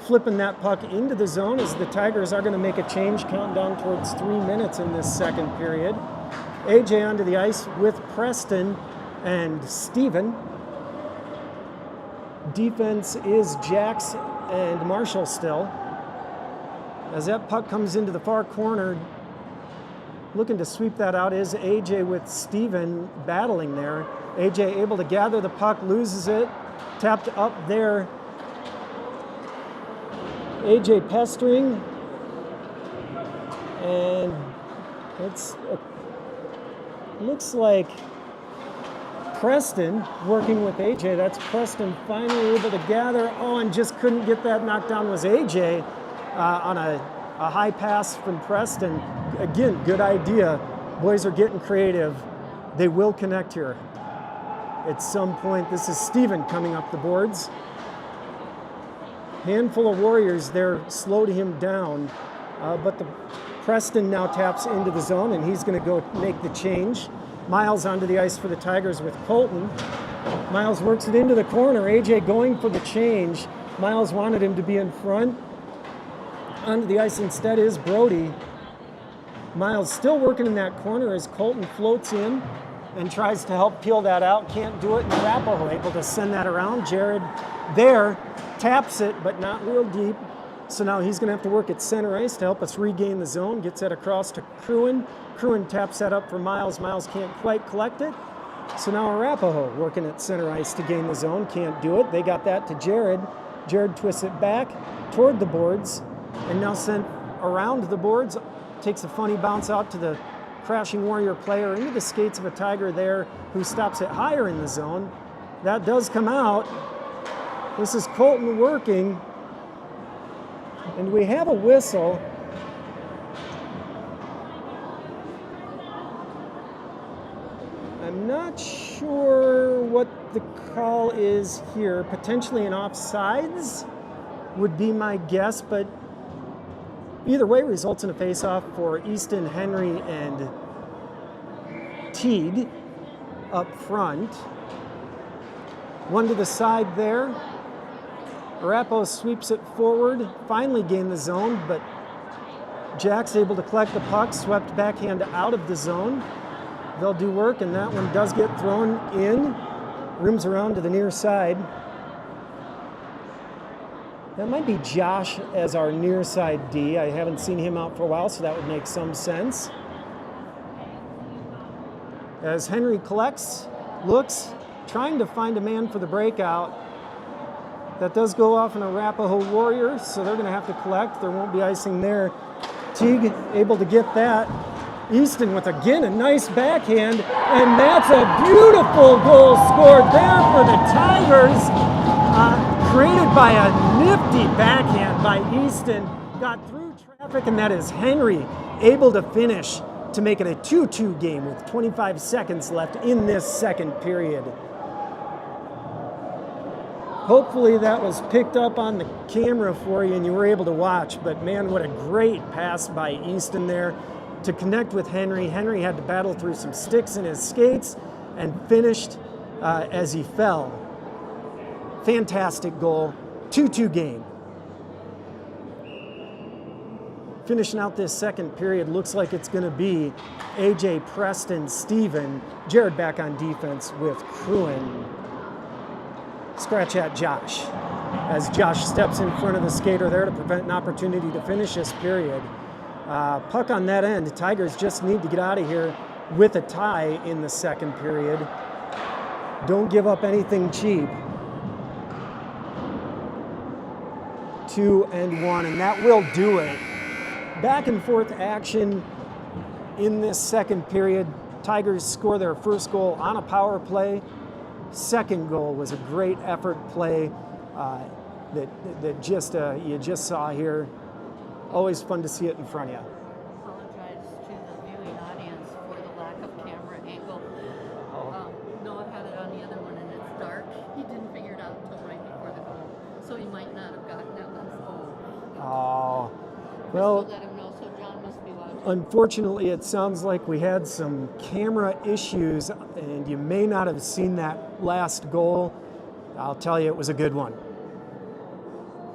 flipping that puck into the zone as the Tigers are going to make a change, count down towards 3 minutes in this second period. AJ onto the ice with Preston and Steven. Defense is Jax and Marshall still. As that puck comes into the far corner, looking to sweep that out is AJ with Steven battling there. AJ able to gather the puck, loses it, tapped up there. AJ pestering, and looks like Preston working with AJ. That's Preston finally able to gather. Oh, and just couldn't get that knocked down was AJ on a high pass from Preston. Again, good idea. Boys are getting creative. They will connect here at some point. This is Steven coming up the boards. Handful of Warriors there slowed him down, but the Preston now taps into the zone, and he's going to go make the change. Miles onto the ice for the Tigers with Colton. Miles works it into the corner. AJ going for the change. Miles wanted him to be in front. Onto the ice instead is Brody. Miles still working in that corner as Colton floats in and tries to help peel that out. Can't do it, and Arapahoe able to send that around. Jared there taps it, but not real deep. So now he's going to have to work at center ice to help us regain the zone. Gets that across to Cruin. Cruin taps that up for Miles. Miles can't quite collect it. So now Arapahoe working at center ice to gain the zone. Can't do it. They got that to Jared. Jared twists it back toward the boards and now sent around the boards. Takes a funny bounce out to the crashing Warrior player into the skates of a Tiger there who stops it higher in the zone. That does come out. This is Colton working. And we have a whistle. I'm not sure what the call is here. Potentially an offsides would be my guess, but either way results in a face-off for Easton, Henry, and Teague up front. One to the side there. Arapahoe sweeps it forward, finally gained the zone, but Jack's able to collect the puck, swept backhand out of the zone. They'll do work, and that one does get thrown in. Rooms around to the near side. That might be Josh as our near side D. I haven't seen him out for a while, so that would make some sense. As Henry collects, looks, trying to find a man for the breakout. That does go off an Arapahoe Warrior, so they're going to have to collect. There won't be icing there. Teague able to get that. Easton with, again, a nice backhand, and that's a beautiful goal scored there for the Tigers. Created by a nifty backhand by Easton. Got through traffic, and that is Henry able to finish to make it a 2-2 game with 25 seconds left in this second period. Hopefully that was picked up on the camera for you and you were able to watch, but man, what a great pass by Easton there to connect with Henry. Henry had to battle through some sticks in his skates and finished as he fell. Fantastic goal, 2-2 game. Finishing out this second period, looks like it's going to be AJ, Preston, Steven, Jared back on defense with Cruin. Scratch at Josh as Josh steps in front of the skater there to prevent an opportunity to finish this period. Puck on that end. The Tigers just need to get out of here with a tie in the second period. Don't give up anything cheap. 2-1, and that will do it. Back and forth action in this second period. Tigers score their first goal on a power play. Second goal was a great effort play that you just saw here. Always fun to see it in front of you. Apologize to the viewing audience for the lack of camera angle. Noah had it on the other one and it's dark. He didn't figure it out until right before the goal. So he might not have gotten that last goal. Oh, Just well, to let him know, so John must be watching. unfortunately, it sounds like we had some camera issues, and you may not have seen that last goal. I'll tell you, it was a good one.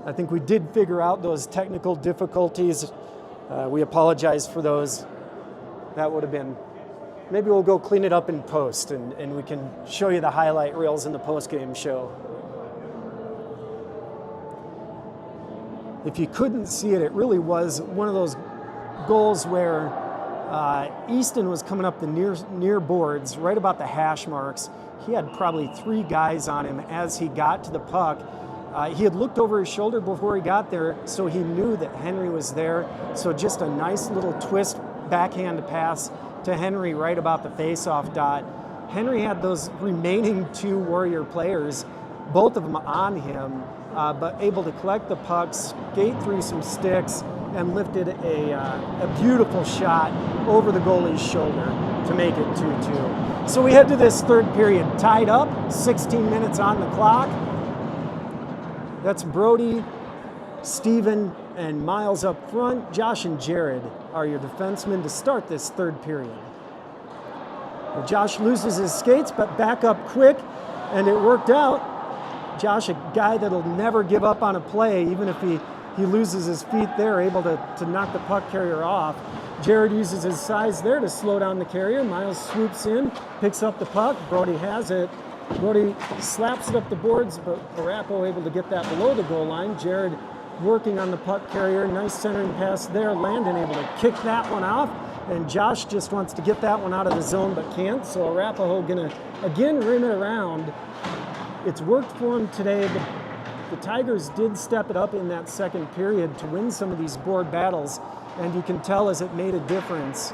I think we did figure out those technical difficulties. We apologize for those. That would have been, maybe we'll go clean it up in post, and we can show you the highlight reels in the post-game show. If you couldn't see it, it really was one of those goals where Easton was coming up the near boards, right about the hash marks. He had probably 3 guys on him as he got to the puck. He had looked over his shoulder before he got there, so he knew that Henry was there. So just a nice little twist backhand pass to Henry right about the face-off dot. Henry had those remaining 2 Warrior players, both of them on him, but able to collect the puck, skate through some sticks, and lifted a beautiful shot over the goalie's shoulder to make it 2-2. So we head to this third period tied up, 16 minutes on the clock. That's Brody, Steven, and Miles up front. Josh and Jared are your defensemen to start this third period. Well, Josh loses his skates, but back up quick, and it worked out. Josh, a guy that'll never give up on a play, even if he loses his feet there, able to knock the puck carrier off. Jared uses his size there to slow down the carrier. Miles swoops in, picks up the puck. Brody has it. Brody slaps it up the boards, but Arapahoe able to get that below the goal line. Jared working on the puck carrier. Nice centering pass there. Landon able to kick that one off. And Josh just wants to get that one out of the zone, but can't. So Arapahoe gonna, again, rim it around. It's worked for him today, but the Tigers did step it up in that second period to win some of these board battles. And you can tell as it made a difference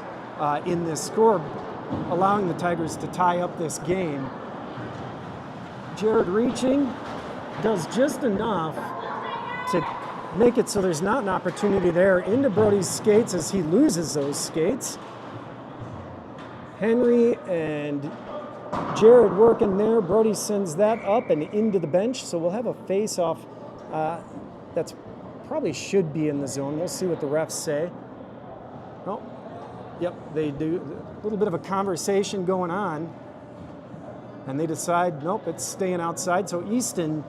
in this score, allowing the Tigers to tie up this game. Jared reaching, does just enough to make it so there's not an opportunity there. Into Brody's skates as he loses those skates. Henry and Jared working there. Brody sends that up and into the bench, so we'll have a face-off that's probably should be in the zone. We'll see what the refs say. Oh, yep, they do. A little bit of a conversation going on. And they decide, nope, it's staying outside. So Easton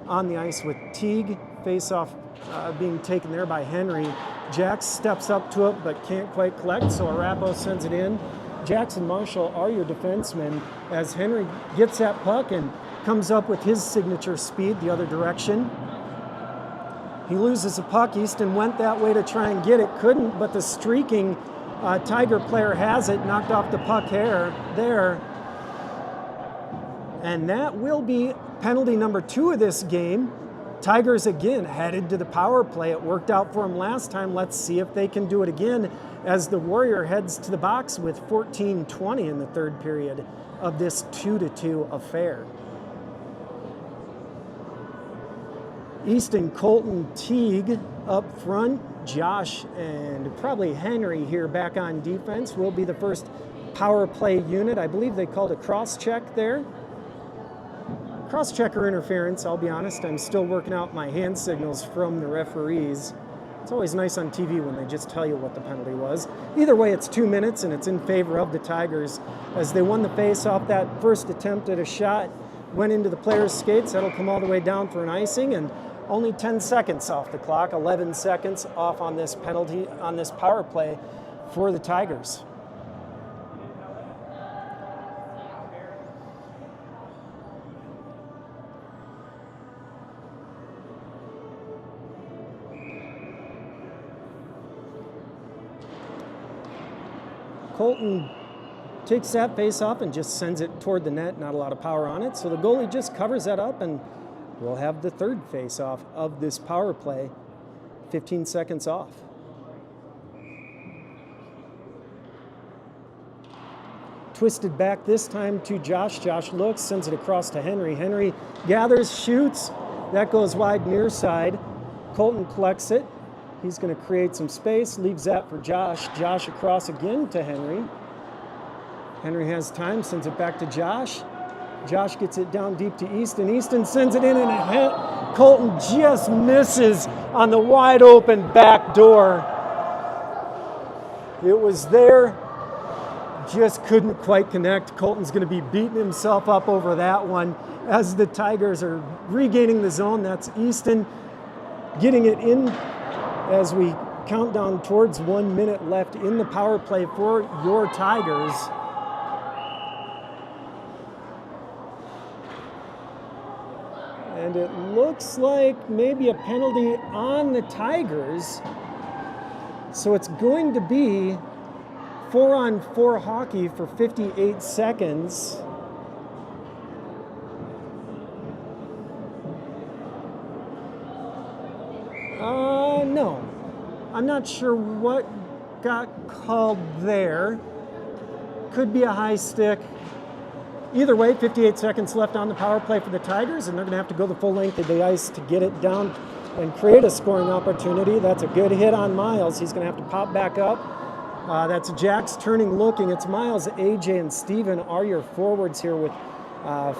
on the ice with Teague, face-off being taken there by Henry. Jax steps up to it, but can't quite collect, so Arapahoe sends it in. Jax and Marshall are your defensemen as Henry gets that puck and comes up with his signature speed the other direction. He loses the puck. Easton went that way to try and get it, couldn't, but the streaking Tiger player has it, knocked off the puck there. And that will be penalty number 2 of this game. Tigers again headed to the power play. It worked out for them last time. Let's see if they can do it again as the Warrior heads to the box with 14:20 in the third period of this 2-2 affair. Easton, Colton, Teague up front. Josh and probably Henry here back on defense will be the first power play unit. I believe they called a cross-check there. Cross-check or interference, I'll be honest. I'm still working out my hand signals from the referees. It's always nice on TV when they just tell you what the penalty was. Either way, it's 2 minutes, and it's in favor of the Tigers as they won the face-off. That first attempt at a shot went into the player's skates. That'll come all the way down for an icing, and only 10 seconds off the clock, 11 seconds off on this penalty, on this power play for the Tigers. Colton takes that face off and just sends it toward the net. Not a lot of power on it. So the goalie just covers that up, and we'll have the third face off of this power play. 15 seconds off. Twisted back this time to Josh. Josh looks, sends it across to Henry. Henry gathers, shoots. That goes wide near side. Colton collects it. He's going to create some space, leaves that for Josh. Josh across again to Henry. Henry has time, sends it back to Josh. Josh gets it down deep to Easton. Easton sends it in, and Colton just misses on the wide open back door. It was there, just couldn't quite connect. Colton's going to be beating himself up over that one as the Tigers are regaining the zone. That's Easton getting it in as we count down towards 1 minute left in the power play for your Tigers. And it looks like maybe a penalty on the Tigers. So it's going to be 4-on-4 hockey for 58 seconds. No. I'm not sure what got called there. Could be a high stick. Either way, 58 seconds left on the power play for the Tigers, and they're going to have to go the full length of the ice to get it down and create a scoring opportunity. That's a good hit on Miles. He's going to have to pop back up. That's Jack's turning, looking. It's Miles, AJ, and Steven are your forwards here with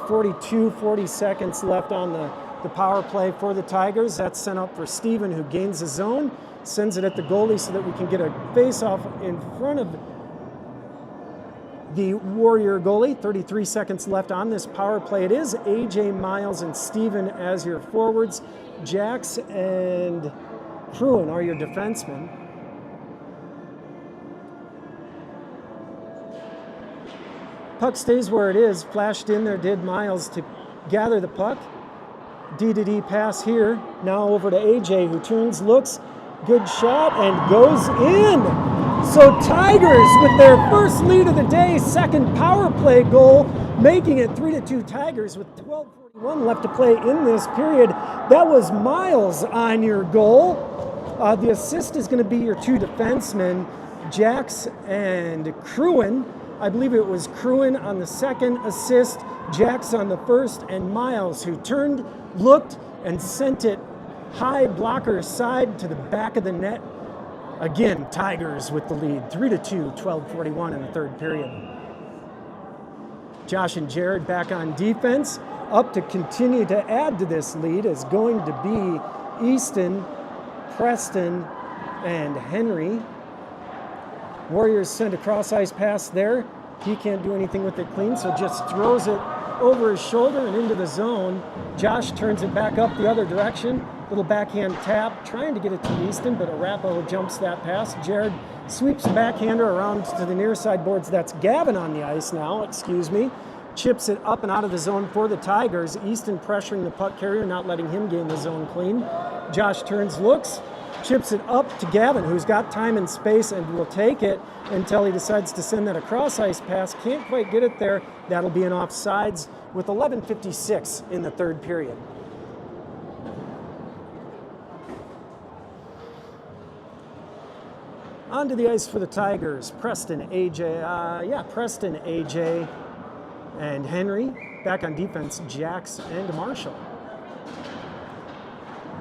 40 seconds left on the power play for the Tigers. That's sent up for Steven, who gains the zone, sends it at the goalie so that we can get a face-off in front of the Warrior goalie. 33 seconds left on this power play. It is AJ, Miles, and Steven as your forwards. Jax and Pruin are your defensemen. Puck stays where it is. Flashed in there did Miles to gather the puck. D-to-D pass here. Now over to AJ, who turns, looks, good shot, and goes in. So Tigers with their first lead of the day, second power play goal, making it 3-2 Tigers with 12:41 left to play in this period. That was Miles on your goal. The assist is going to be your two defensemen, Jax and Cruin. I believe it was Cruin on the second assist, Jax on the first, and Miles, who turned, looked, and sent it high blocker side to the back of the net. Again, Tigers with the lead, 3-2, 12:41 in the third period. Josh and Jared back on defense. Up to continue to add to this lead is going to be Easton, Preston, and Henry. Warriors send a cross-ice pass there. He can't do anything with it clean, so just throws it over his shoulder and into the zone. Josh turns it back up the other direction. Little backhand tap, trying to get it to Easton, but Arapahoe jumps that pass. Jared sweeps the backhander around to the near side boards. That's Gavin on the ice now, Chips it up and out of the zone for the Tigers. Easton pressuring the puck carrier, not letting him gain the zone clean. Josh turns, looks, chips it up to Gavin, who's got time and space and will take it until he decides to send that across ice pass. Can't quite get it there. That'll be an offsides with 11:56 in the third period. Onto the ice for the Tigers. Preston, AJ, and Henry. Back on defense, Jax and Marshall.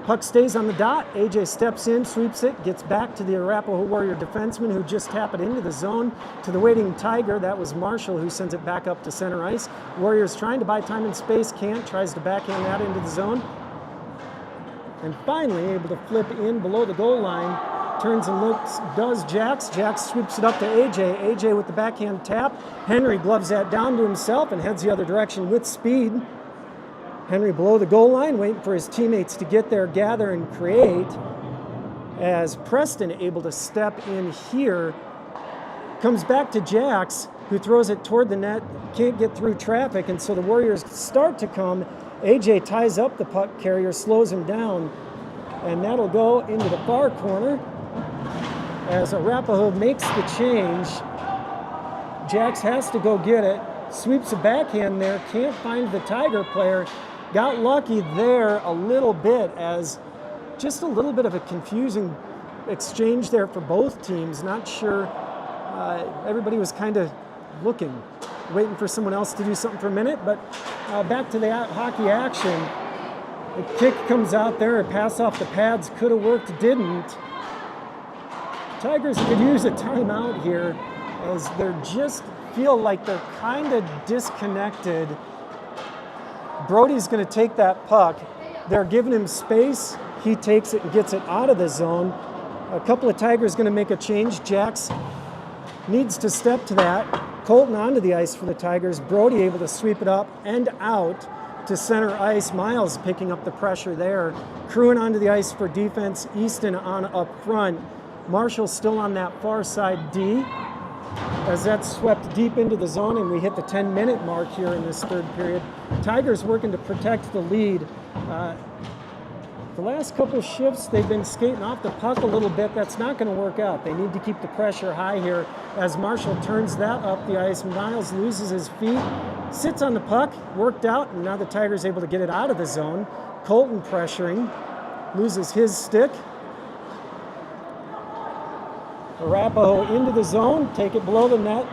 Puck stays on the dot. AJ steps in, sweeps it, gets back to the Arapahoe Warrior defenseman, who just tapped it into the zone to the waiting Tiger. That was Marshall, who sends it back up to center ice. Warriors trying to buy time and space, can't, tries to backhand that into the zone. And finally able to flip in below the goal line. Turns and looks, does Jax. Jax sweeps it up to AJ. AJ with the backhand tap. Henry gloves that down to himself and heads the other direction with speed. Henry below the goal line, waiting for his teammates to get there, gather, and create. As Preston able to step in here. Comes back to Jax, who throws it toward the net. Can't get through traffic, and so the Warriors start to come. AJ ties up the puck carrier, slows him down, and that'll go into the far corner. As Arapahoe makes the change, Jax has to go get it, sweeps a backhand there, can't find the Tiger player. Got lucky there a little bit, as just a little bit of a confusing exchange there for both teams. Not sure, everybody was kind of looking, waiting for someone else to do something for a minute, but back to the hockey action. The kick comes out there, a pass off the pads, could have worked, didn't. Tigers could use a timeout here as they're just feel like they're kind of disconnected. Brody's going to take that puck. They're giving him space. He takes it and gets it out of the zone. A couple of Tigers going to make a change. Jax needs to step to that. Colton onto the ice for the Tigers. Brody able to sweep it up and out to center ice. Miles picking up the pressure there. Crewing onto the ice for defense. Easton on up front. Marshall still on that far side D as that's swept deep into the zone, and we hit the 10-minute mark here in this third period. Tigers working to protect the lead. The last couple shifts, they've been skating off the puck a little bit. That's not going to work out. They need to keep the pressure high here as Marshall turns that up the ice. Miles loses his feet, sits on the puck, worked out, and now the Tigers able to get it out of the zone. Colton pressuring, loses his stick. Arapahoe into the zone, take it below the net.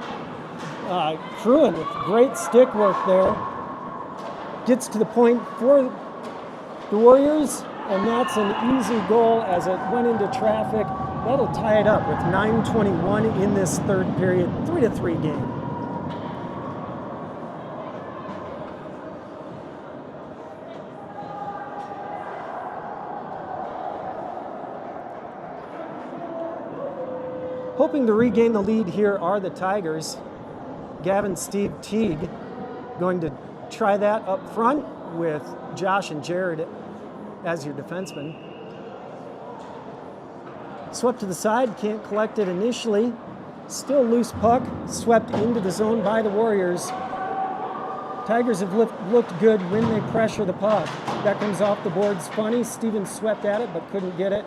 Cruin with great stick work there. Gets to the point for the Warriors, and that's an easy goal as it went into traffic. That'll tie it up with 9:21 in this third period, 3-3 game. Hoping to regain the lead here are the Tigers. Gavin Steve Teague going to try that up front with Josh and Jared as your defensemen. Swept to the side, can't collect it initially. Still loose puck, swept into the zone by the Warriors. Tigers have looked good when they pressure the puck. That comes off the boards funny. Stevens swept at it but couldn't get it.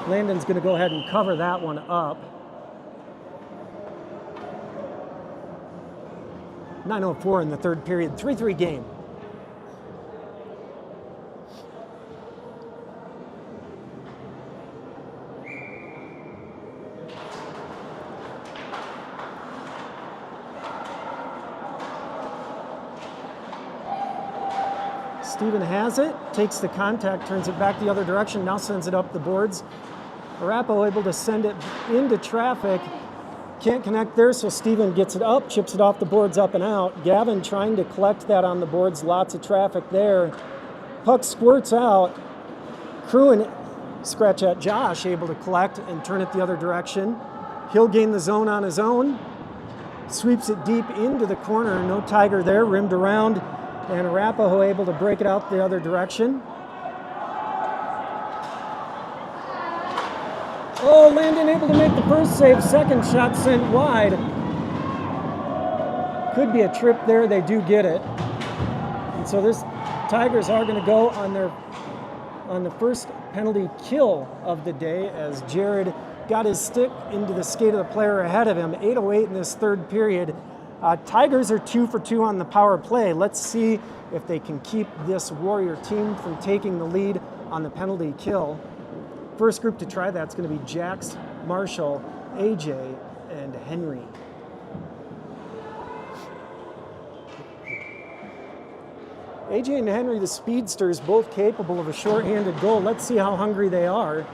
Landon's going to go ahead and cover that one up. 9:04 in the third period, 3-3 game. Steven has it, takes the contact, turns it back the other direction, now sends it up the boards. Arapahoe able to send it into traffic. Can't connect there, so Steven gets it up, chips it off the boards up and out. Gavin trying to collect that on the boards, lots of traffic there. Puck squirts out. Cruin scratch at Josh, able to collect and turn it the other direction. He'll gain the zone on his own. Sweeps it deep into the corner, no Tiger there, rimmed around, and Arapahoe able to break it out the other direction. Oh, Landon able to make the first save, second shot sent wide. Could be a trip there, they do get it. And so this Tigers are going to go on the first penalty kill of the day as Jared got his stick into the skate of the player ahead of him. 8:08 in this third period. Tigers are 2 for 2 on the power play. Let's see if they can keep this Warrior team from taking the lead on the penalty kill. First group to try that's going to be Jax, Marshall, AJ, and Henry. AJ and Henry, the speedsters, both capable of a shorthanded goal. Let's see how hungry they are.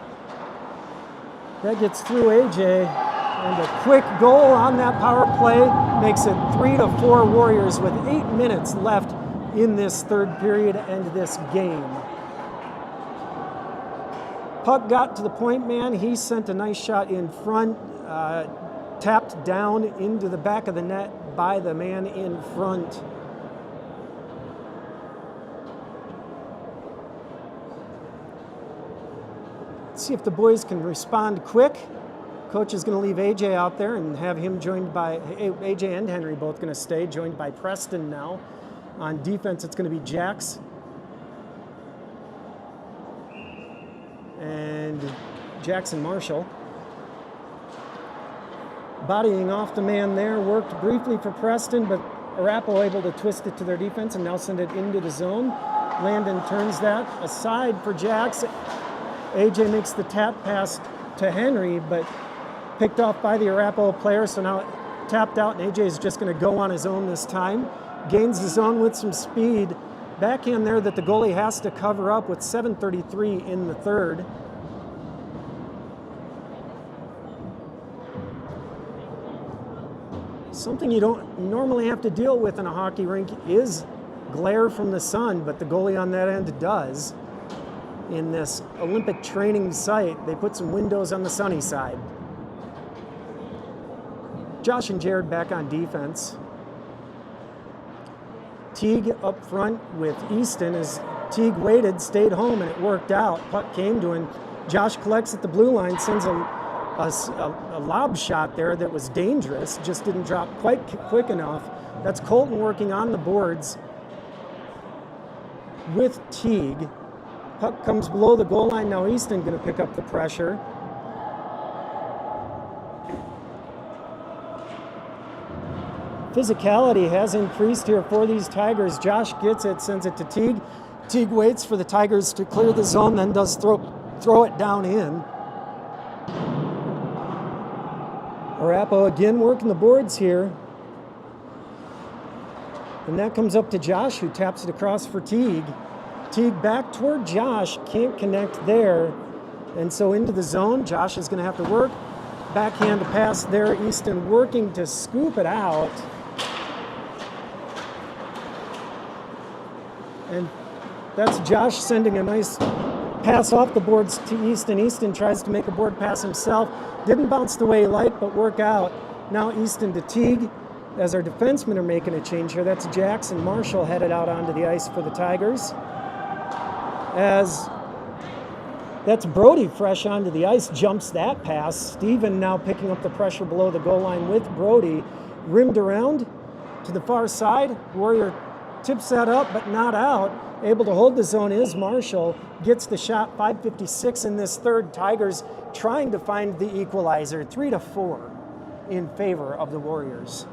That gets through AJ, and a quick goal on that power play makes it 3-4 Warriors with 8 minutes left in this third period and this game. Puck got to the point man. He sent a nice shot in front, tapped down into the back of the net by the man in front. Let's see if the boys can respond quick. Coach is going to leave AJ out there and have him joined by, AJ and Henry both going to stay, joined by Preston now. On defense, it's going to be Jax and Jackson Marshall. Bodying off the man there, worked briefly for Preston, but Arapahoe able to twist it to their defense and now send it into the zone. Landon turns that aside for Jax. AJ makes the tap pass to Henry, but picked off by the Arapahoe player, so now tapped out, and AJ is just going to go on his own this time. Gains the zone with some speed. Backhand there that the goalie has to cover up with 7:33 in the third. Something you don't normally have to deal with in a hockey rink is glare from the sun, but the goalie on that end does. In this Olympic training site, they put some windows on the sunny side. Josh and Jared back on defense. Teague up front with Easton as Teague waited, stayed home, and it worked out. Puck came to him. Josh collects at the blue line, sends a lob shot there that was dangerous, just didn't drop quite quick enough. That's Colton working on the boards with Teague. Puck comes below the goal line. Now Easton going to pick up the pressure. Physicality has increased here for these Tigers. Josh gets it, sends it to Teague. Teague waits for the Tigers to clear the zone, then does throw it down in. Arapahoe again working the boards here. And that comes up to Josh, who taps it across for Teague. Teague back toward Josh, can't connect there. And so into the zone, Josh is going to have to work. Backhand pass there, Easton working to scoop it out. And that's Josh sending a nice pass off the boards to Easton. Easton tries to make a board pass himself. Didn't bounce the way he liked, but work out. Now Easton to Teague as our defensemen are making a change here. That's Jackson Marshall headed out onto the ice for the Tigers. As that's Brody fresh onto the ice, jumps that pass. Steven now picking up the pressure below the goal line with Brody. Rimmed around to the far side. Warrior tips that up, but not out. Able to hold the zone is Marshall. Gets the shot, 5:56 in this third. Tigers trying to find the equalizer, 3-4 in favor of the Warriors.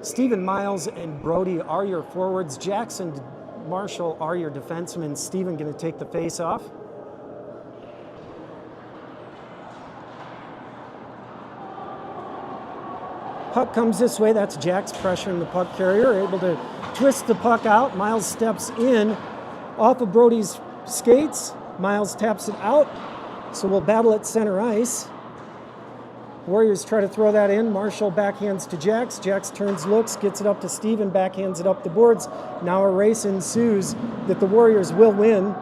Stephen Miles and Brody are your forwards. Jackson Marshall are your defensemen. Stephen going to take the face-off. Puck comes this way. That's Jack's pressuring the puck carrier. Able to twist the puck out. Miles steps in off of Brody's skates. Miles taps it out. So we'll battle at center ice. Warriors try to throw that in. Marshall backhands to Jax. Jax turns, looks, gets it up to Steven, backhands it up the boards. Now a race ensues that the Warriors will win.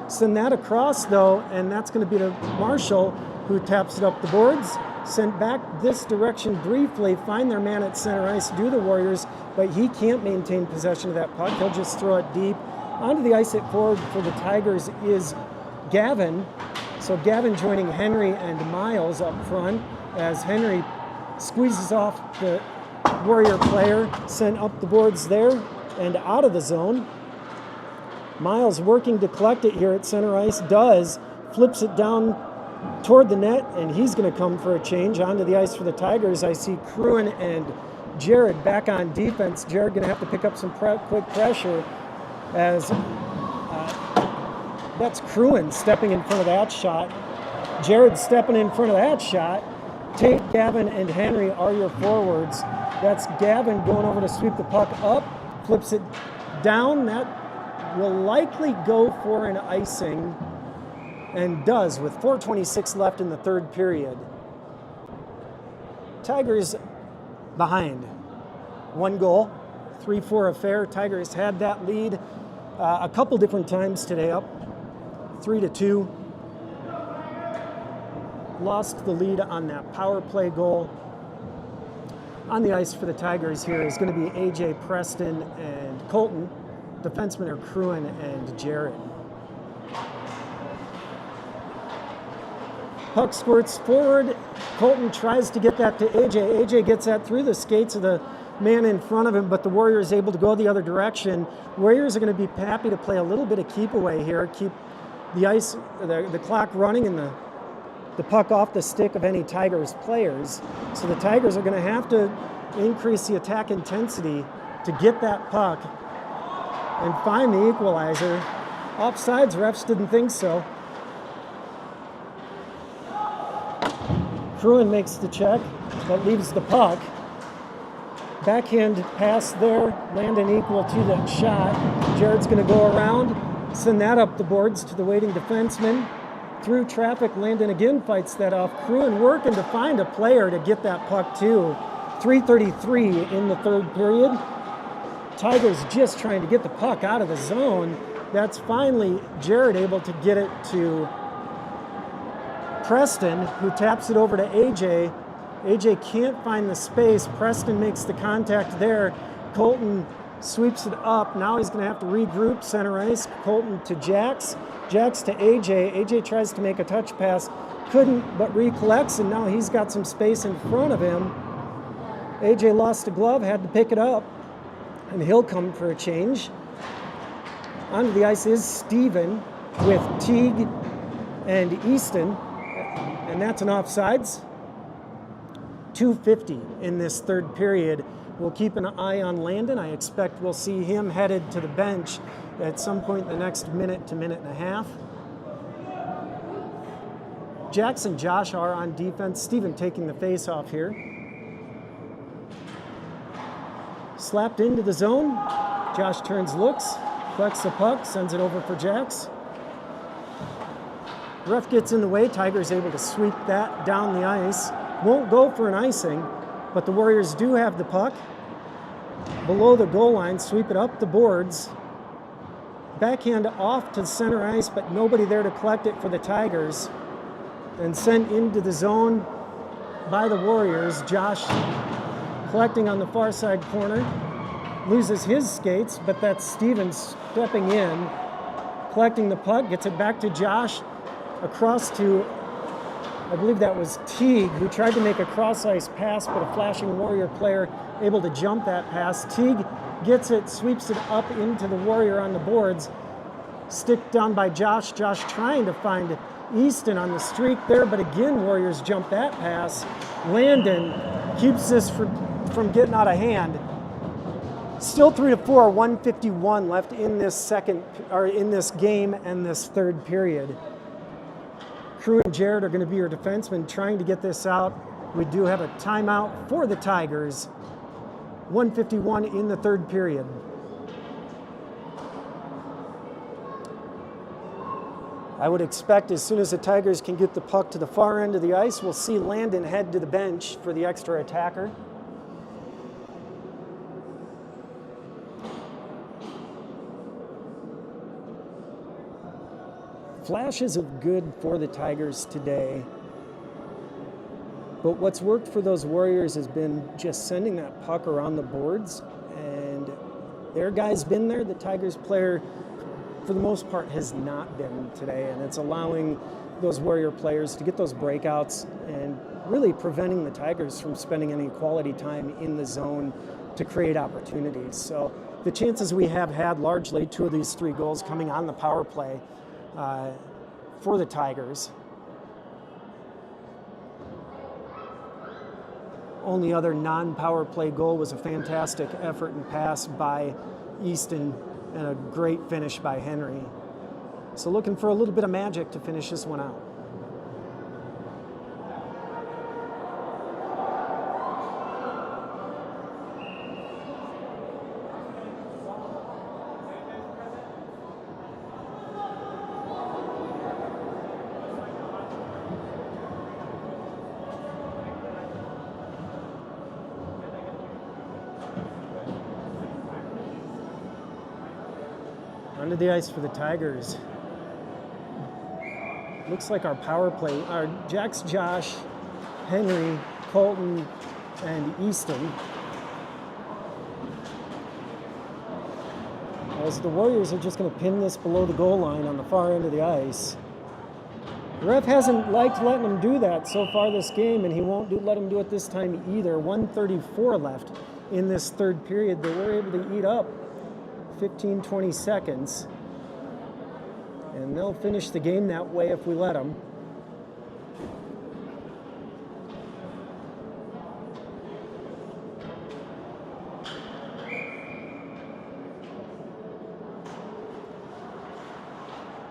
Send that across, though, and that's going to be to Marshall, who taps it up the boards. Sent back this direction briefly, find their man at center ice, do the Warriors, but he can't maintain possession of that puck. He'll just throw it deep. Onto the ice at forward for the Tigers is Gavin. So Gavin joining Henry and Miles up front, as Henry squeezes off the Warrior player, sent up the boards there and out of the zone. Miles working to collect it here at center ice, does, flips it down toward the net, and he's going to come for a change. Onto the ice for the Tigers, I see Cruin and Jared back on defense. Jared going to have to pick up some quick pressure, as that's Cruin stepping in front of that shot. Jared stepping in front of that shot. Tate, Gavin, and Henry are your forwards. That's Gavin going over to sweep the puck up, flips it down. That will likely go for an icing, and does with 4:26 left in the third period. Tigers behind. 1 goal, 3-4 affair. Tigers had that lead a couple different times today, up 3-2. Lost the lead on that power play goal. On the ice for the Tigers here is going to be AJ Preston and Colton. Defensemen are Cruin and Jared. Puck squirts forward. Colton tries to get that to AJ. AJ gets that through the skates of the man in front of him, but the Warriors able to go the other direction. Warriors are going to be happy to play a little bit of keep away here, keep the ice, the clock running, and the puck off the stick of any Tigers players. So the Tigers are going to have to increase the attack intensity to get that puck and find the equalizer. Offsides, refs didn't think so. Cruin makes the check, that leaves the puck. Backhand pass there, Landon equal to that shot. Jared's going to go around, send that up the boards to the waiting defenseman. through traffic. Landon again fights that off. Cruin working to find a player to get that puck to. 3:33 in the third period. Tigers just trying to get the puck out of the zone. That's finally Jared able to get it to Preston, who taps it over to AJ. AJ can't find the space. Preston makes the contact there. Colton sweeps it up. Now he's going to have to regroup center ice. Colton to Jax. Jax to AJ. AJ tries to make a touch pass. Couldn't, but recollects, and now he's got some space in front of him. AJ lost a glove, had to pick it up, and he'll come for a change. Onto the ice is Steven with Teague and Easton, and that's an offsides. 2:50 in this third period. We'll keep an eye on Landon. I expect we'll see him headed to the bench at some point in the next minute to minute and a half. Jax and Josh are on defense. Steven taking the face off here. Slapped into the zone. Josh turns, looks, collects the puck, sends it over for Jax. Ref gets in the way. Tigers able to sweep that down the ice. Won't go for an icing, but the Warriors do have the puck. Below the goal line, sweep it up the boards. Backhand off to the center ice, but nobody there to collect it for the Tigers. And sent into the zone by the Warriors. Josh collecting on the far side corner. Loses his skates, but that's Stevens stepping in. Collecting the puck, gets it back to Josh. Across to, I believe that was Teague, who tried to make a cross-ice pass, but a flashing Warrior player able to jump that pass. Teague gets it, sweeps it up into the Warrior on the boards. Stick down by Josh. Josh trying to find Easton on the streak there, but again, Warriors jump that pass. Landon keeps this from getting out of hand. Still 3-4, 1:51 left in this game and this third period. Crew and Jared are going to be your defensemen trying to get this out. We do have a timeout for the Tigers. 1:51 in the third period. I would expect as soon as the Tigers can get the puck to the far end of the ice, we'll see Landon head to the bench for the extra attacker. Flashes of good for the Tigers today. But what's worked for those Warriors has been just sending that puck around the boards. And their guy's been there. The Tigers player, for the most part, has not been today. And it's allowing those Warrior players to get those breakouts and really preventing the Tigers from spending any quality time in the zone to create opportunities. So the chances we have had, largely 2 of these 3 goals coming on the power play, for the Tigers. Only other non-power play goal was a fantastic effort and pass by Easton and a great finish by Henry. So looking for a little bit of magic to finish this one out. Onto the ice for the Tigers. Looks like our power play, our Jax, Josh, Henry, Colton, and Easton. As the Warriors are just going to pin this below the goal line on the far end of the ice. The ref hasn't liked letting them do that so far this game, and he won't let them do it this time either. 1:34 left in this third period. They were able to eat up 15-20 seconds, and they'll finish the game that way if we let them.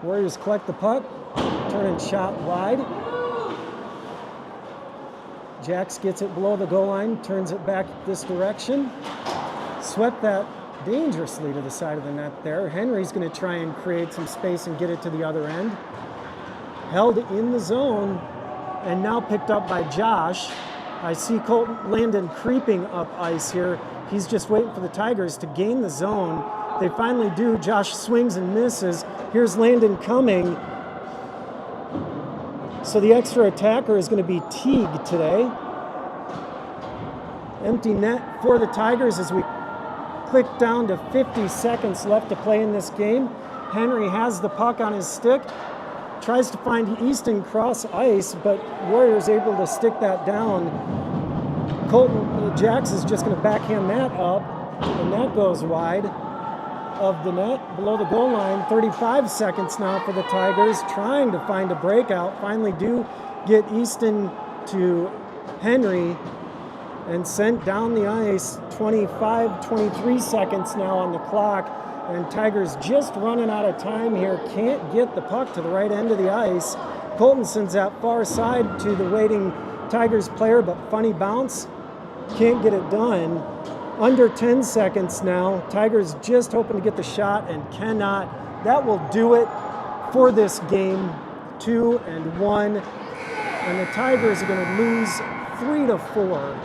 Warriors collect the puck, turn and shot wide. Jax gets it below the goal line, turns it back this direction. Swept that dangerously to the side of the net there. Henry's going to try and create some space and get it to the other end. held in the zone and now picked up by Josh. I see Landon creeping up ice here. He's just waiting for the Tigers to gain the zone. They finally do. Josh swings and misses. Here's Landon coming. So the extra attacker is going to be Teague today. Empty net for the Tigers as we click down to 50 seconds left to play in this game. Henry has the puck on his stick. Tries to find Easton cross ice, but Warriors able to stick that down. Colton Jacks is just going to backhand that up, and that goes wide of the net below the goal line. 35 seconds now for the Tigers, trying to find a breakout. Finally do get Easton to Henry and sent down the ice. 23 seconds now on the clock, and Tigers just running out of time here. Can't get the puck to the right end of the ice. Colton sends that far side to the waiting Tigers player, but funny bounce. Can't get it done. Under 10 seconds now. Tigers just hoping to get the shot and cannot. That will do it for this game. 2-1. And the Tigers are going to lose 3-4.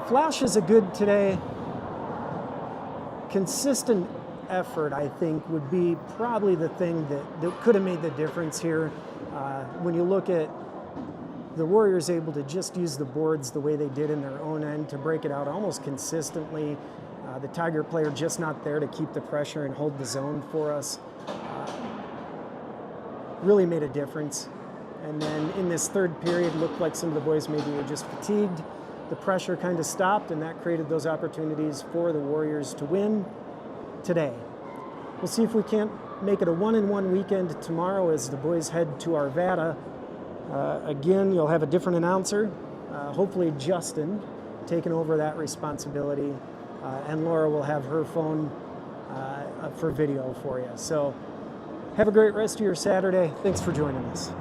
Flashes are good today. Consistent effort, I think, would be probably the thing that could have made the difference here. When you look at the Warriors able to just use the boards the way they did in their own end to break it out almost consistently. The Tiger player just not there to keep the pressure and hold the zone for us. Really made a difference. And then in this third period, looked like some of the boys maybe were just fatigued. The pressure kind of stopped, and that created those opportunities for the Warriors to win today. We'll see if we can't make it a 1-1 weekend tomorrow as the boys head to Arvada. Again, you'll have a different announcer, hopefully Justin, taking over that responsibility, and Laura will have her phone up for video for you. So have a great rest of your Saturday. Thanks for joining us.